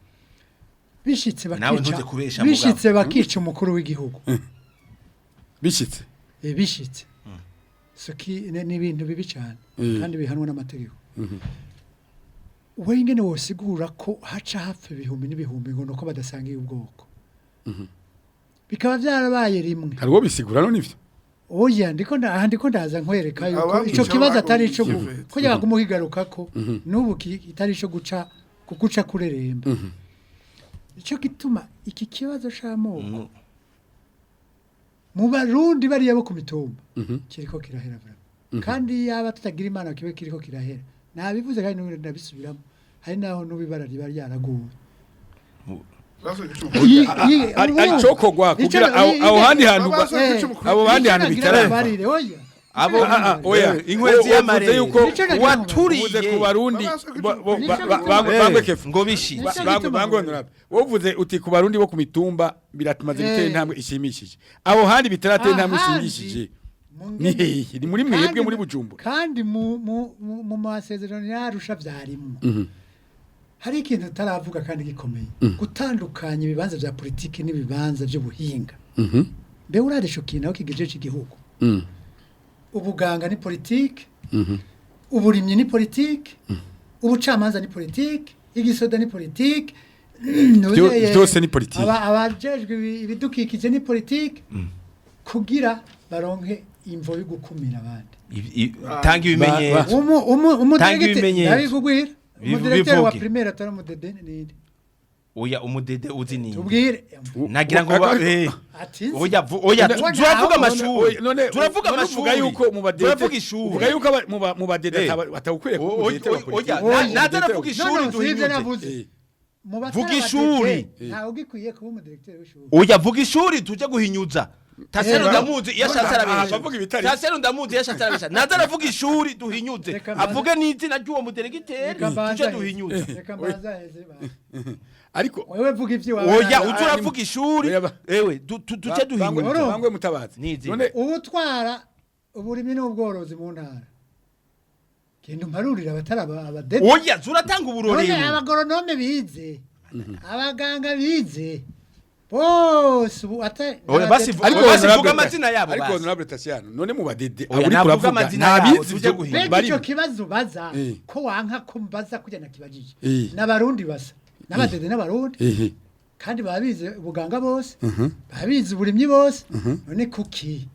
bishitse bakica umukuru w'igihugu bishitse soki ni ibintu bibi cyane kandi bihanwa n'amategeko we ingene wosigura ko haca hapfa ibihumbi n'ibihumbi ngo nuko badasangiye ubwoko bikaba byarabaye rimwe hari uwo bisigura no nivyo oya ndiko ndaza nkwereka yuko ico kibazo atari ico ko yaga umuhigaruka ko nubu kitari ico guca kureremba ico gituma iki kibazo c'amoko mu barundi bariya bo ku mitumba kiriko kirahera kandi yaba tutagira imana kibe kiriko kirahera nabivuze kandi n'ubu ndabisubiramo hari naho n'ubibara riba ryaraguwe aricokogwa kugira aho handi hantu abo bandi hantu bitaraba abo oya inkwezi y'amare yuko waturiye ku barundi bangwe kefu ngo bishi bangwe wovuze uti ku barundi bo ku mitumba biratumaze gutera intambwe ishimishije aho handi bitaratera intambwe ishimishije ni muri mwebwe muri Bujumbura kandi mu masezerano yarusha vyarimo hari ikintu utaravuga kandi gikomeye gutandukanya ibibanza vya politiki n'ibibanza by'ubuhinga mbe urarisho kinaho kigejeje igihugu ubuganga ni politiki uburimyi ni politiki ubucamanza ni politiki igisoda ni politiki byose ni politiki abajejwe ibidukikije ni politiki kugira baronke imvo yo gukumira abandi tanga ibimenyetso umudirekteur abigugwira umudirekteur wa primaire atari umudede ninde oya umudede uzi ni tubwire nagira ngo oya turavuga amashuri turavuga amashuri yuko mu badede turavuga ishuri uvuga yuko mu badede atakwiye oya nataravuga ishuri duhinyuze vuga ishuri ntawe ugikwiye kuba umudirekteur w'ishuri oya vuga ishuri tuje guhinyuza Tasero ndamuzi yashatse arabesha avuga ibitari Tasero ndamuzi yashatse arabesha nazaravuga ishuri duhinyuze avuga n'izina ry'uwo mudelegiteri tuje duhinyuze reka mbaza heze ba ariko wewe vuga ivyo wawe oya uturavuga ishuri ewe tuje duhinyuze bangwe mutabazi none ubutwara uburimi n'ubworozi mu ntara kindi mparurira abataraba abadede oya zuratanga uburorero abagoronome bize abaganga bize bose ubu Oya, basi Ariko basivuga honorable- amazina yabo ariko basi. honorable Tatiana none mu badede Oya, uri navuga kuravuga amazina yabo, ntabizi tuje ibyo guhinga. mbega bari icyo kibazo baza Eh. ko wanka ko mbaza kujya nakibajije Eh. n'abarundi basa n'abadede n'abarundi ehe kandi babizi ubuganga bose babizi uburimyi bose none kuki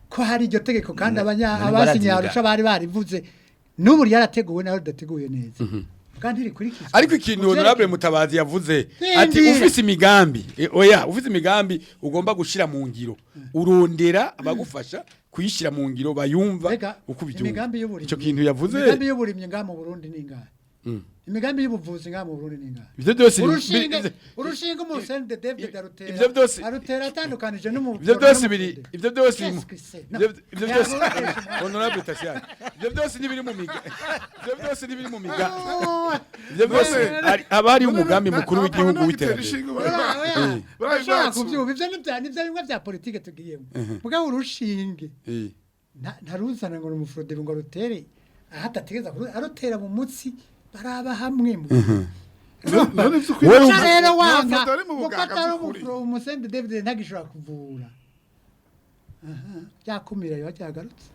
ko hari iryo tegeko kandi none abasinye baraziga. Arusha bari barivuze n'ubu ryarateguwe naho ridateguye neza kandi rikurikizwa ariko ikintu honorable Mutabazi yavuze ati Ndindira. ufise imigambi oya ufise imigambi ugomba gushira mu ngiro urondera abagufasha kuyishira mu ngiro bayumva Mbega, uko imigambi bibyumva y'uburimyi ico kintu yavuze imigambi y'uburimyi ngaha mu Burundi ni ingahe imigambi y'ubuvuzi ngaha mu Burundi ni ingahe ivyo byose urushinge mu sende David Ivyo byose- arutera atandukanije n'umu ivyo byose biri ivyo byose Qu'est-ce que c'est? Non. ivyo byose honorable Tatiana ivyo byose nibiri mu miga ivyo byose nibiri mu miga ivyo byose haba hari umugambi mukuru w'igihugu w'iterambere Urashobora kubyumva ivyo nivyo bimwe bya politike tugiyemo mugabo urushinge ntaruzana ngo n'umufrode ngo rutere ahatategeza arutera mu mutsi baraba hamwe mu Uca rero wanga gufata umusende David ntagishobora kuvura byakumira yo cyagarutse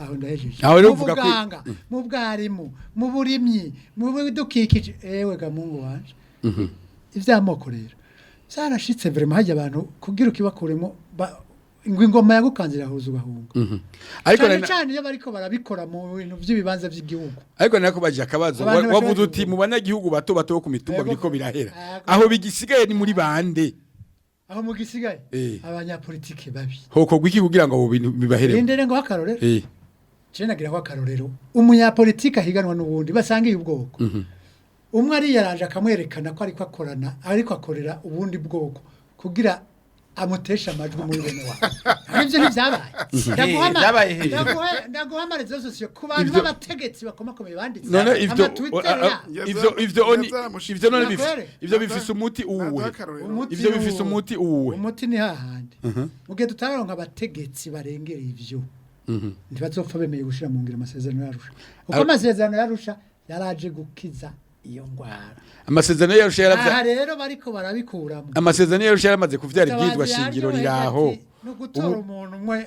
aho ndahejeje Aho rero mu uvuga ko- buganga mu bwarimu mu burimyi mu bidukikije ewe ga mungu wanje ivy'amoko rero zarashitse vraiment hajya abantu kugira ukibakuremo ingoma yagukanzira huza ugahunga ariko cyane cyane iyo bariko barabikora mu bintu by'ibibanza by'igihugu ariko nako baje akabazo Abantu wavuze bashobora uti mu banyagihugu bato bato bo ku mitumba Yego. biriko birahera Yego. aho bigisigaye ni muri bande aho mu gisigaye Eh. abanyapolitike babi hokorwa iki kugira ngo abo bintu bibahere rindere ngo akarorero eh je nagira ko akarorero umunyapolitike ahiganwa n'ubundi basangiye ubwoko umwe ari yaranje akamwerekana ko ariko akorana ariko akorera ubundi bwoko kugira amutesha amajwi muri bene wabo ivyo ntivyabaye vyabaye he? ndaguhamariza sosiyo ku bantu Ivyo- b'abategetsi bakomakomeye banditse none ivyo amatwitter ivyo none ivyo bifise umuti uwuhe ivyo bifise umuti uwuhe umuti ni hahandi mu gihe tutaronka abategetsi barengera ivyo ntibazopfa bemeye gushira mu ngiro amasezerano yarusha uko amasezerano yarusha yaraje gukiza iyo ngwara amasezerano yarusha aha yaravya rero bariko barabikuramo amasezerano yarusha yaramaze kuvyara ibwizwa shingiro riraho no gutora umuntu umwe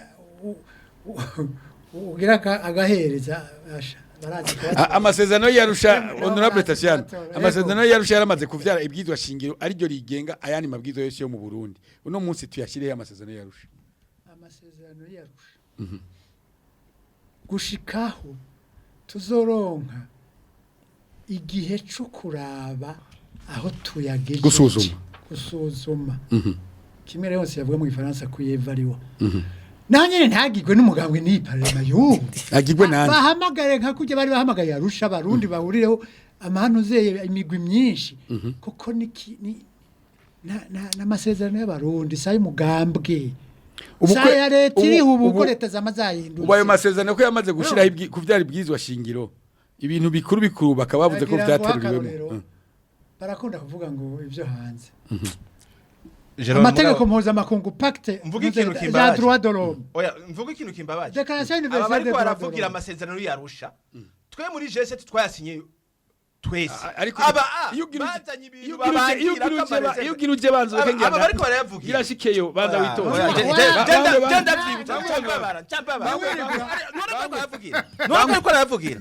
ugira agahereza asha barazi amasezerano yarusha honorable Tatiana Yego. amasezerano yarusha yaramaze kuvyara ibwizwa shingiro ari ryo rigenga ayandi mabwizo yose yo mu Burundi uno munsi tuyashiriye amasezerano yarusha amasezerano yarusha gushikaho tuzoronka igihe cyo kuraba aho tuyagejeje gusuzuma kimwe rero se yavuga mu Gifaransa kuyevariwa naho nyene ntagirwe n'umugambwe ni parema y'ubu agirwe nande bahamagare nka kujya bari bahamagaye Arusha abarundi bahurireho amahano zeye imigwi myinshi kuko n'amasezerano y'abarundi sayo umugambwe saya leta iriho ubu ko leta zamazahindutse ubayo masezerano ko yamaze gushiraho kuvyara ibwizwa shingiro ibintu bikuru bakaba bavuze ko vyateruriwemo barakunda kuvuga ngo ivyo hanze Jerome amategeko mpuzamakungu pacte mvuga ikintu za kimbabaje. droit de l'homme Oya, mvuga ikintu kimbabaje. Declaration Aba universelle bariko des droits de baravugira l'homme amasezerano yarusha. Twe muri G7 twayasinye twese. ariko Iyo bazanye ibintu babangira iyo ugiruje banzo bakengera aba bariko barayavugira. girashikeyo banza witonda none ko aravugira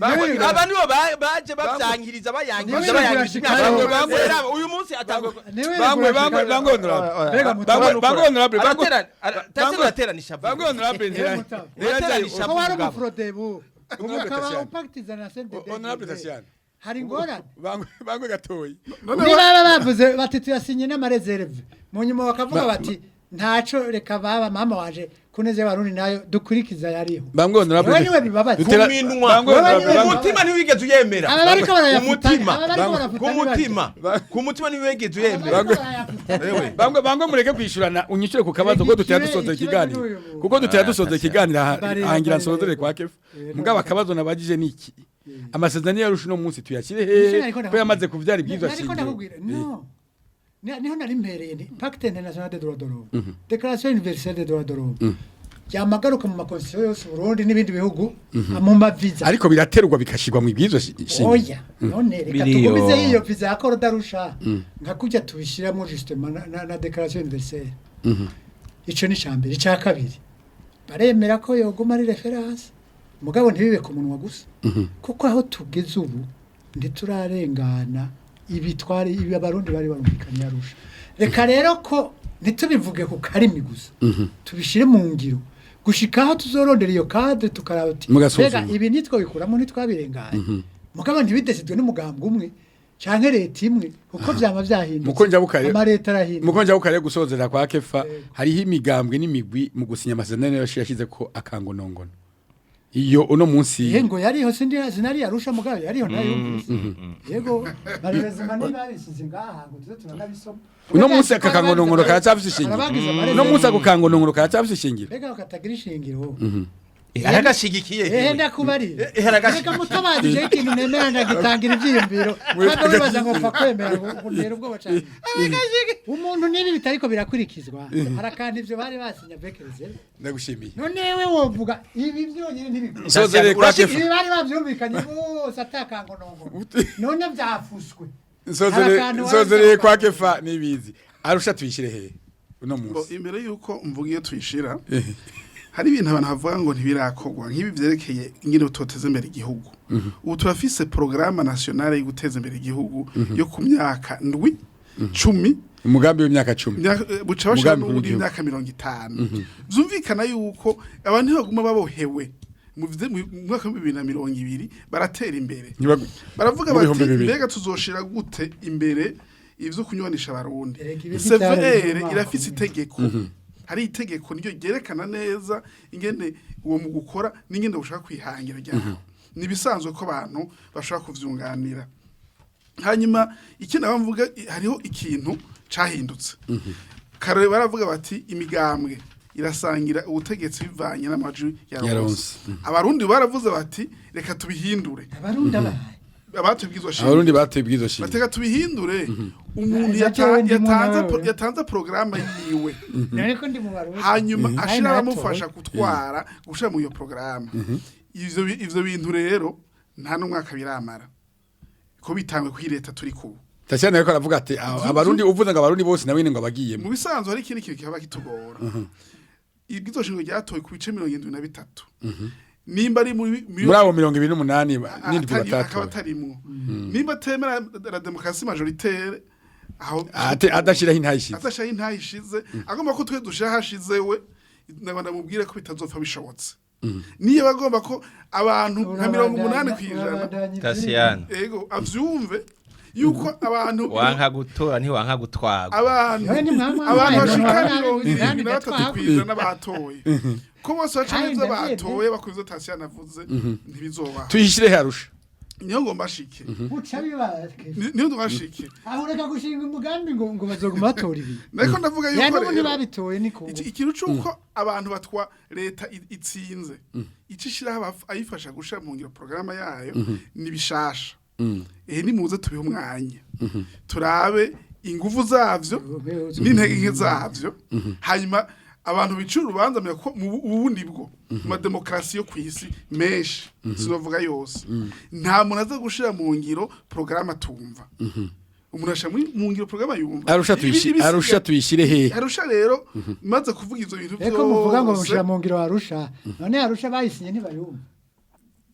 aba nibo baje bavyangiriza bayangiriza bayangiriza uyu munsi atangwa ko wari umufrodebu umukaba upactiza na CNDD hari ingorane bangwe gatoyi niba bavuze bati tuyasinye n'amareserve mu nyuma bakavuga bati ntaco reka baba mama waje kuneze barundi nayo dukurikiza yariho bangwe honorable niwe bibabaza umutima ntiwigeze uyemera aba bariko barayafuta umutima ntiwigeze uyemera bangwe mureke kwishurana unyishure ku kabazo ko dutera dusoza ikiganiro kuko dutera dusoza ikiganiro ahangira nsozere kwa kefu mugaba akabazo nabagije niki amasezerano yarusha no munsi tuyakire he ko yamaze kuvyara ibwizwa shingiro niho nari mpereye ni pacte internationale des droits de l'homme déclaration universelle des droits de l'homme yamagaruka mu makonstitution yose Burundi n'ibindi bihugu mu maviza ariko biraterwa bikashirwa mu ibwizo shingiro oya none reka tugumize iyo viza ya Koro Darusha nka kujya tubishiramo justement na déclaration universelle ico ni cambere ca kabiri baremera ko yoguma ari reference mugabo ntibibe ku munwa gusa kuko aho tugeze ubu nditurarengana ibitwari ibi abarundi bari barumvikanye Arusha reka rero ko ntitubivuge ku karimi gusa tubishire mu ngiro gushikaho tuzorondera iyo cadre tukaraba uti mbega ibi nitwo bikuramo ntitwabirenganye mugabo ntibidesidwe n'umugambwe umwe canke leta imwe uko vyama vyahindutse mukonja leta arahindutse mukonja bukare gusozera kwa kefa hariho imigambwe n'imigwi mu gusinya amasezerano yashize ko akangonongono iyo uno munsi yego yariho sinari Arusha mugabo yariho nayo yego barezema nibabisize ngaha ngo tuze turanabisoma uno munsi akakangonongono karatafise ishingiro uno munsi akakangonongono karatafise ishingiro mbega ukatagira ishingiro aragashigikiye ndakubari reka mutabadije ikintu nemera ndagitangira ivyiyumviro kandi bibaza ngo fa kwemera kuntera ubwoba cyane umuntu nibi bitariko birakurikizwa harakandi ivyo bari basinya bekereze ndagushimiye none we wovuga ibi byonyine ntibikora sozere kwa kefa ibi bari bavyumvikanye bose atakangonongo none vyafuswe sozere kwa kefa nibizi Arusha tuyishire he uno munsi imbere yuko mvuga iyo tuyishira hari ibintu abantu bavuga ngo ntibirakorwa nk'ibi vyerekeye ingene utoteza imbere igihugu ubu turafise programme nationale yo guteza imbere igihugu yo ku myaka ndwi 10 umugambi w'imyaka 10 buca bashaka n'ubundi imyaka 50 vyumvikana yuko abantu baguma babohewe mu mwaka wa 2020 baratera imbere baravuga bati mbega tuzoshira gute imbere ivyo kunywanisha abarundi CVR irafise itegeko hari itegeko niryo gerekana neza ingene uwo mu gukora n'ingene ushaka kwihangira ryaho nibisanzwe ko abantu bashaka kuvyunganira hanyuma ikindi bamvuga hariho ikintu cahindutse kare baravuga bati imigambwe irasangira ubutegetsi bivanye n'amajwi yaronse abarundi baravuze bati reka tubihindure abarundi abarundi batebwizo shingiro bateka tubihindure umuntu yatanze programme yiwe hanyuma ashira amufasha gutwara gushira mu iyo programme ivyo bintu rero nta n'umwaka biramara ko bitangwe ku leta turi ku Tashana yuko aravuga ati abarundi uvuze ngo abarundi bose nawe ngo abagiye mu bisanzwe hari ikindi kintu kihaba kitugora ibwizo shingiro ryatoye ku bice 73 nimba ari muri abo 28 n'indwi batatu atarimwo nimba temera la démocratie majoritaire aho adashiraho intayishize agomba ko twe dushira hashizewe nabanda mubwire ko bitazopfa bishobotse niyo bagomba ko abantu nka 80 kwijana Tasiyana ego avyumve yuko abantu wanka gutora ntiwanka gutwagwa abantu bashika 23 kwijana batoye ko bose bacaniza batoye bakuzo Tasiyana avuze ntibizoba tuyishire Arusha niyo ngomba shike buca bibake niyo ndwashike aho reka gushinga umugambi ngo bazoguma batora ibi nako ndavuga yuko rero yani babitoye niko ikintu cuko abantu batwa leta itsinze icishira ayifasha gushira mu ngiro programme yayo nibishasha ni muze tubihe umwanya turabe ingufu zavyo n'intege nke zavyo hanyuma abantu bicura urubanza ko mu bundi bwo mu demokrasi yo kwisi menshi sinovuga yose nta muntu aza gushira mu ngiro programme atumva umuntu asha mu ngiro programme yumva Arusha tuyishire he Arusha rero maze kuvuga ivyo bintu byo eko muvuga ngo mushira mu ngiro Arusha none Arusha bayisinye ntibayumva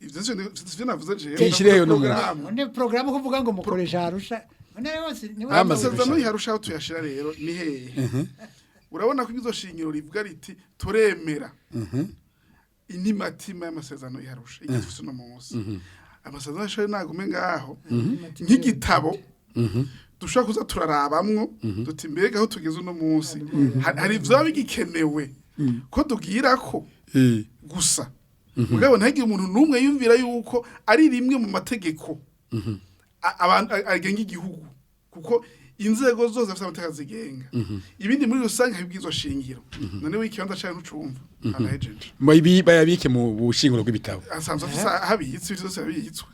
ivyo sivyo navuze je tuyishire he no none programme kuvuga ngo mukoresha Arusha none bose ni amasezerano y'Arusha aho tuyashira rero ni hehe urabona ko izo shingiro rivuga riti turemera inimatima y'amasezerano y'Arusha igifuse no munsi amasezerano y'Arusha nagume ngaho nk'igitabo dushaka kuza turarabamwo duti mbega aho tugeze no munsi hari ivyo bigikenewe ko tugira ko gusa mugabo ntagiye umuntu numwe yumvira yuko ari rimwe mu mategeko abantu agenga igihugu kuko inzego zose zafite amateka zigenga ibindi muri rusange habwizo shingiro none w'ikibanza cyane ntucumva anahejeje ibi bayabike mu bushinguro bw'ibitabo asanzwe habitse byose habitswe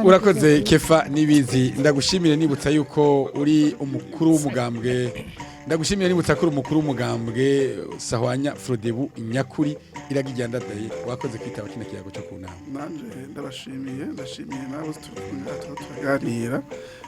urakoze kefa nibizi ndagushimire nibutsa yuko uri umukuru w'umugambwe ndagushimiye nibutsa ko umukuru w'umugambwe sahwanya Frodebu Nyakuri iragiye ndadaye wakoze kwitaba kino kiyago cyo kunama nanje ndashimiye nabo turaganira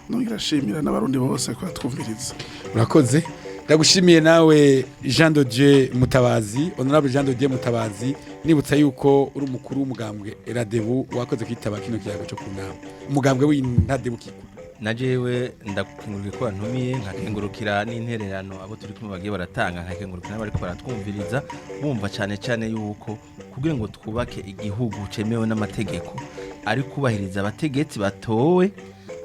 nongirashimira n'abarundi bose ko twumviriza urakoze ndagushimiye nawe Jean de Dieu Mutabazi honorable Jean de Dieu Mutabazi nibutsa yuko uri umukuru w'umugambwe Radebu wakoze kwitaba kino kiyago cyo kunama umugambwe w'intadebukirwa najewe ndakungurira ko bantumiye nkakengurukira n'intererano abo turi kumwe bagiye baratanga nkakengurukira n'abari ko baratwumviriza bumva cyane yuko kugira ngo twubake igihugu cemewe n'amategeko ari kubahiriza abategetsi batowe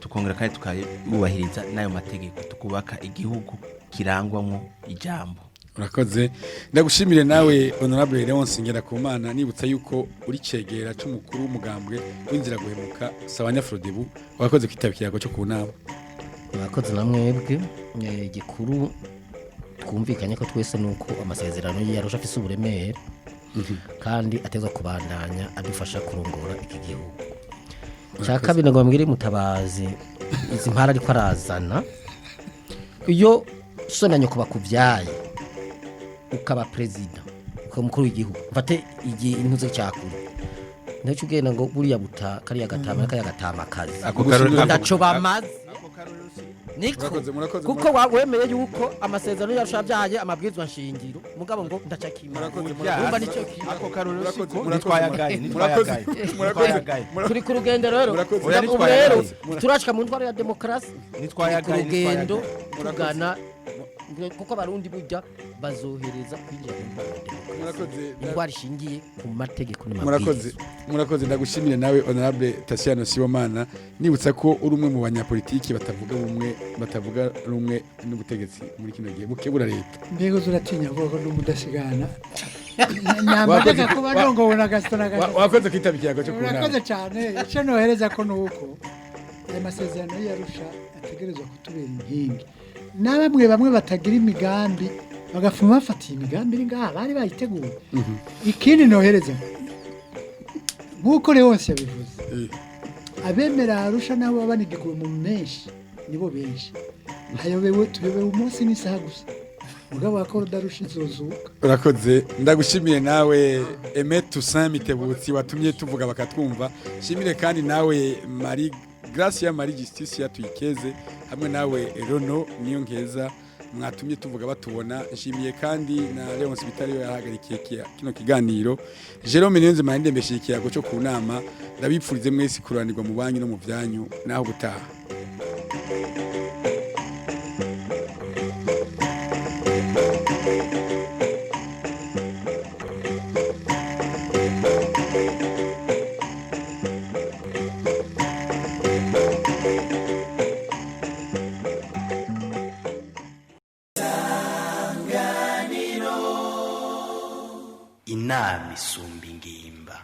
tukongera kandi tukayubahiriza n'ayo mategeko tukubaka igihugu kirangwamo ijambo urakoze ndagushimire nawe honorable Leonce Ngerakumana nibutsa yuko uri cegera c'umukuru w'umugambwe w'inzira guhemuka Sawanya Frodebu wakoze kwitaba kiyago cyo kunama murakoze namwebwe igikuru twumvikanye ko twese nuko amasezerano yarusha afise uburemere kandi ateza kubandanya adufasha kurongora iki gihugu cyaka binago mbwire Mutabazi izi mpara ariko arazana iyo sonanyo kuba kuvyaye ukaba president ukamukuru w'igihugu mfate intuzo cyakuri ndacu genda ngo buriya buta kariya gatama kazi ndaco bamaze niko kuko wemeye yuko amasezerano yashabyaye amabwizwa nshingiro mugabo ngo ndacakima umva nico ako karoro siko nitwayagaye turi ku rugendo rero turashika mu ntwaro ya demokrasi nitwayagaye urugendo tugana kuko abarundi burya bazohereza kwinjira mu demokrasi indwara ishingiye ku mategeko n'amabwiriza murakoze ndagushimire nawe honorable Tasiano Sibomana nibutsa ko uri umwe mu banyapolitiki batavuga rumwe n'ubutegetsi muri kino gihe bukebura leta mbego zuratinya vuga n'umudasigana nyambaga kuba ndongo na gastona wakoze kwitaba ikiyago cyo kunama urakoze cyane icyo nohereza ko nuko aya masezerano yarusha ategerezwa kutubera inkingi bamwe batagira imigambi bagafuma bafatiye imigambi iri ngaha bari bayiteguye ikindi nohereza nk'uko Leonce yabivuze abemera Arusha nabo babanigikuwe mu menshi nibo benshi tuyobewe umunsi n'isaha gusa mugabo akora Arusha izozuka urakoze ndagushimiye nawe Toussaint Mitebutsi watumye tuvuga bakatwumva shimire kandi nawe Gracia Marie Justice yatwikeze hamwe nawe Rono niyo nkeza mwatumye tuvuga batubona nshimiye kandi na Leonce Bitariyo yahagarikiye kino kiganiro Jerome Niyonzima ndembeshiye ikiyago cyo kunama ndabipfurize mwese kuranirwa mu banyu no mu byanyu naho gutaha inama isumba ingimba.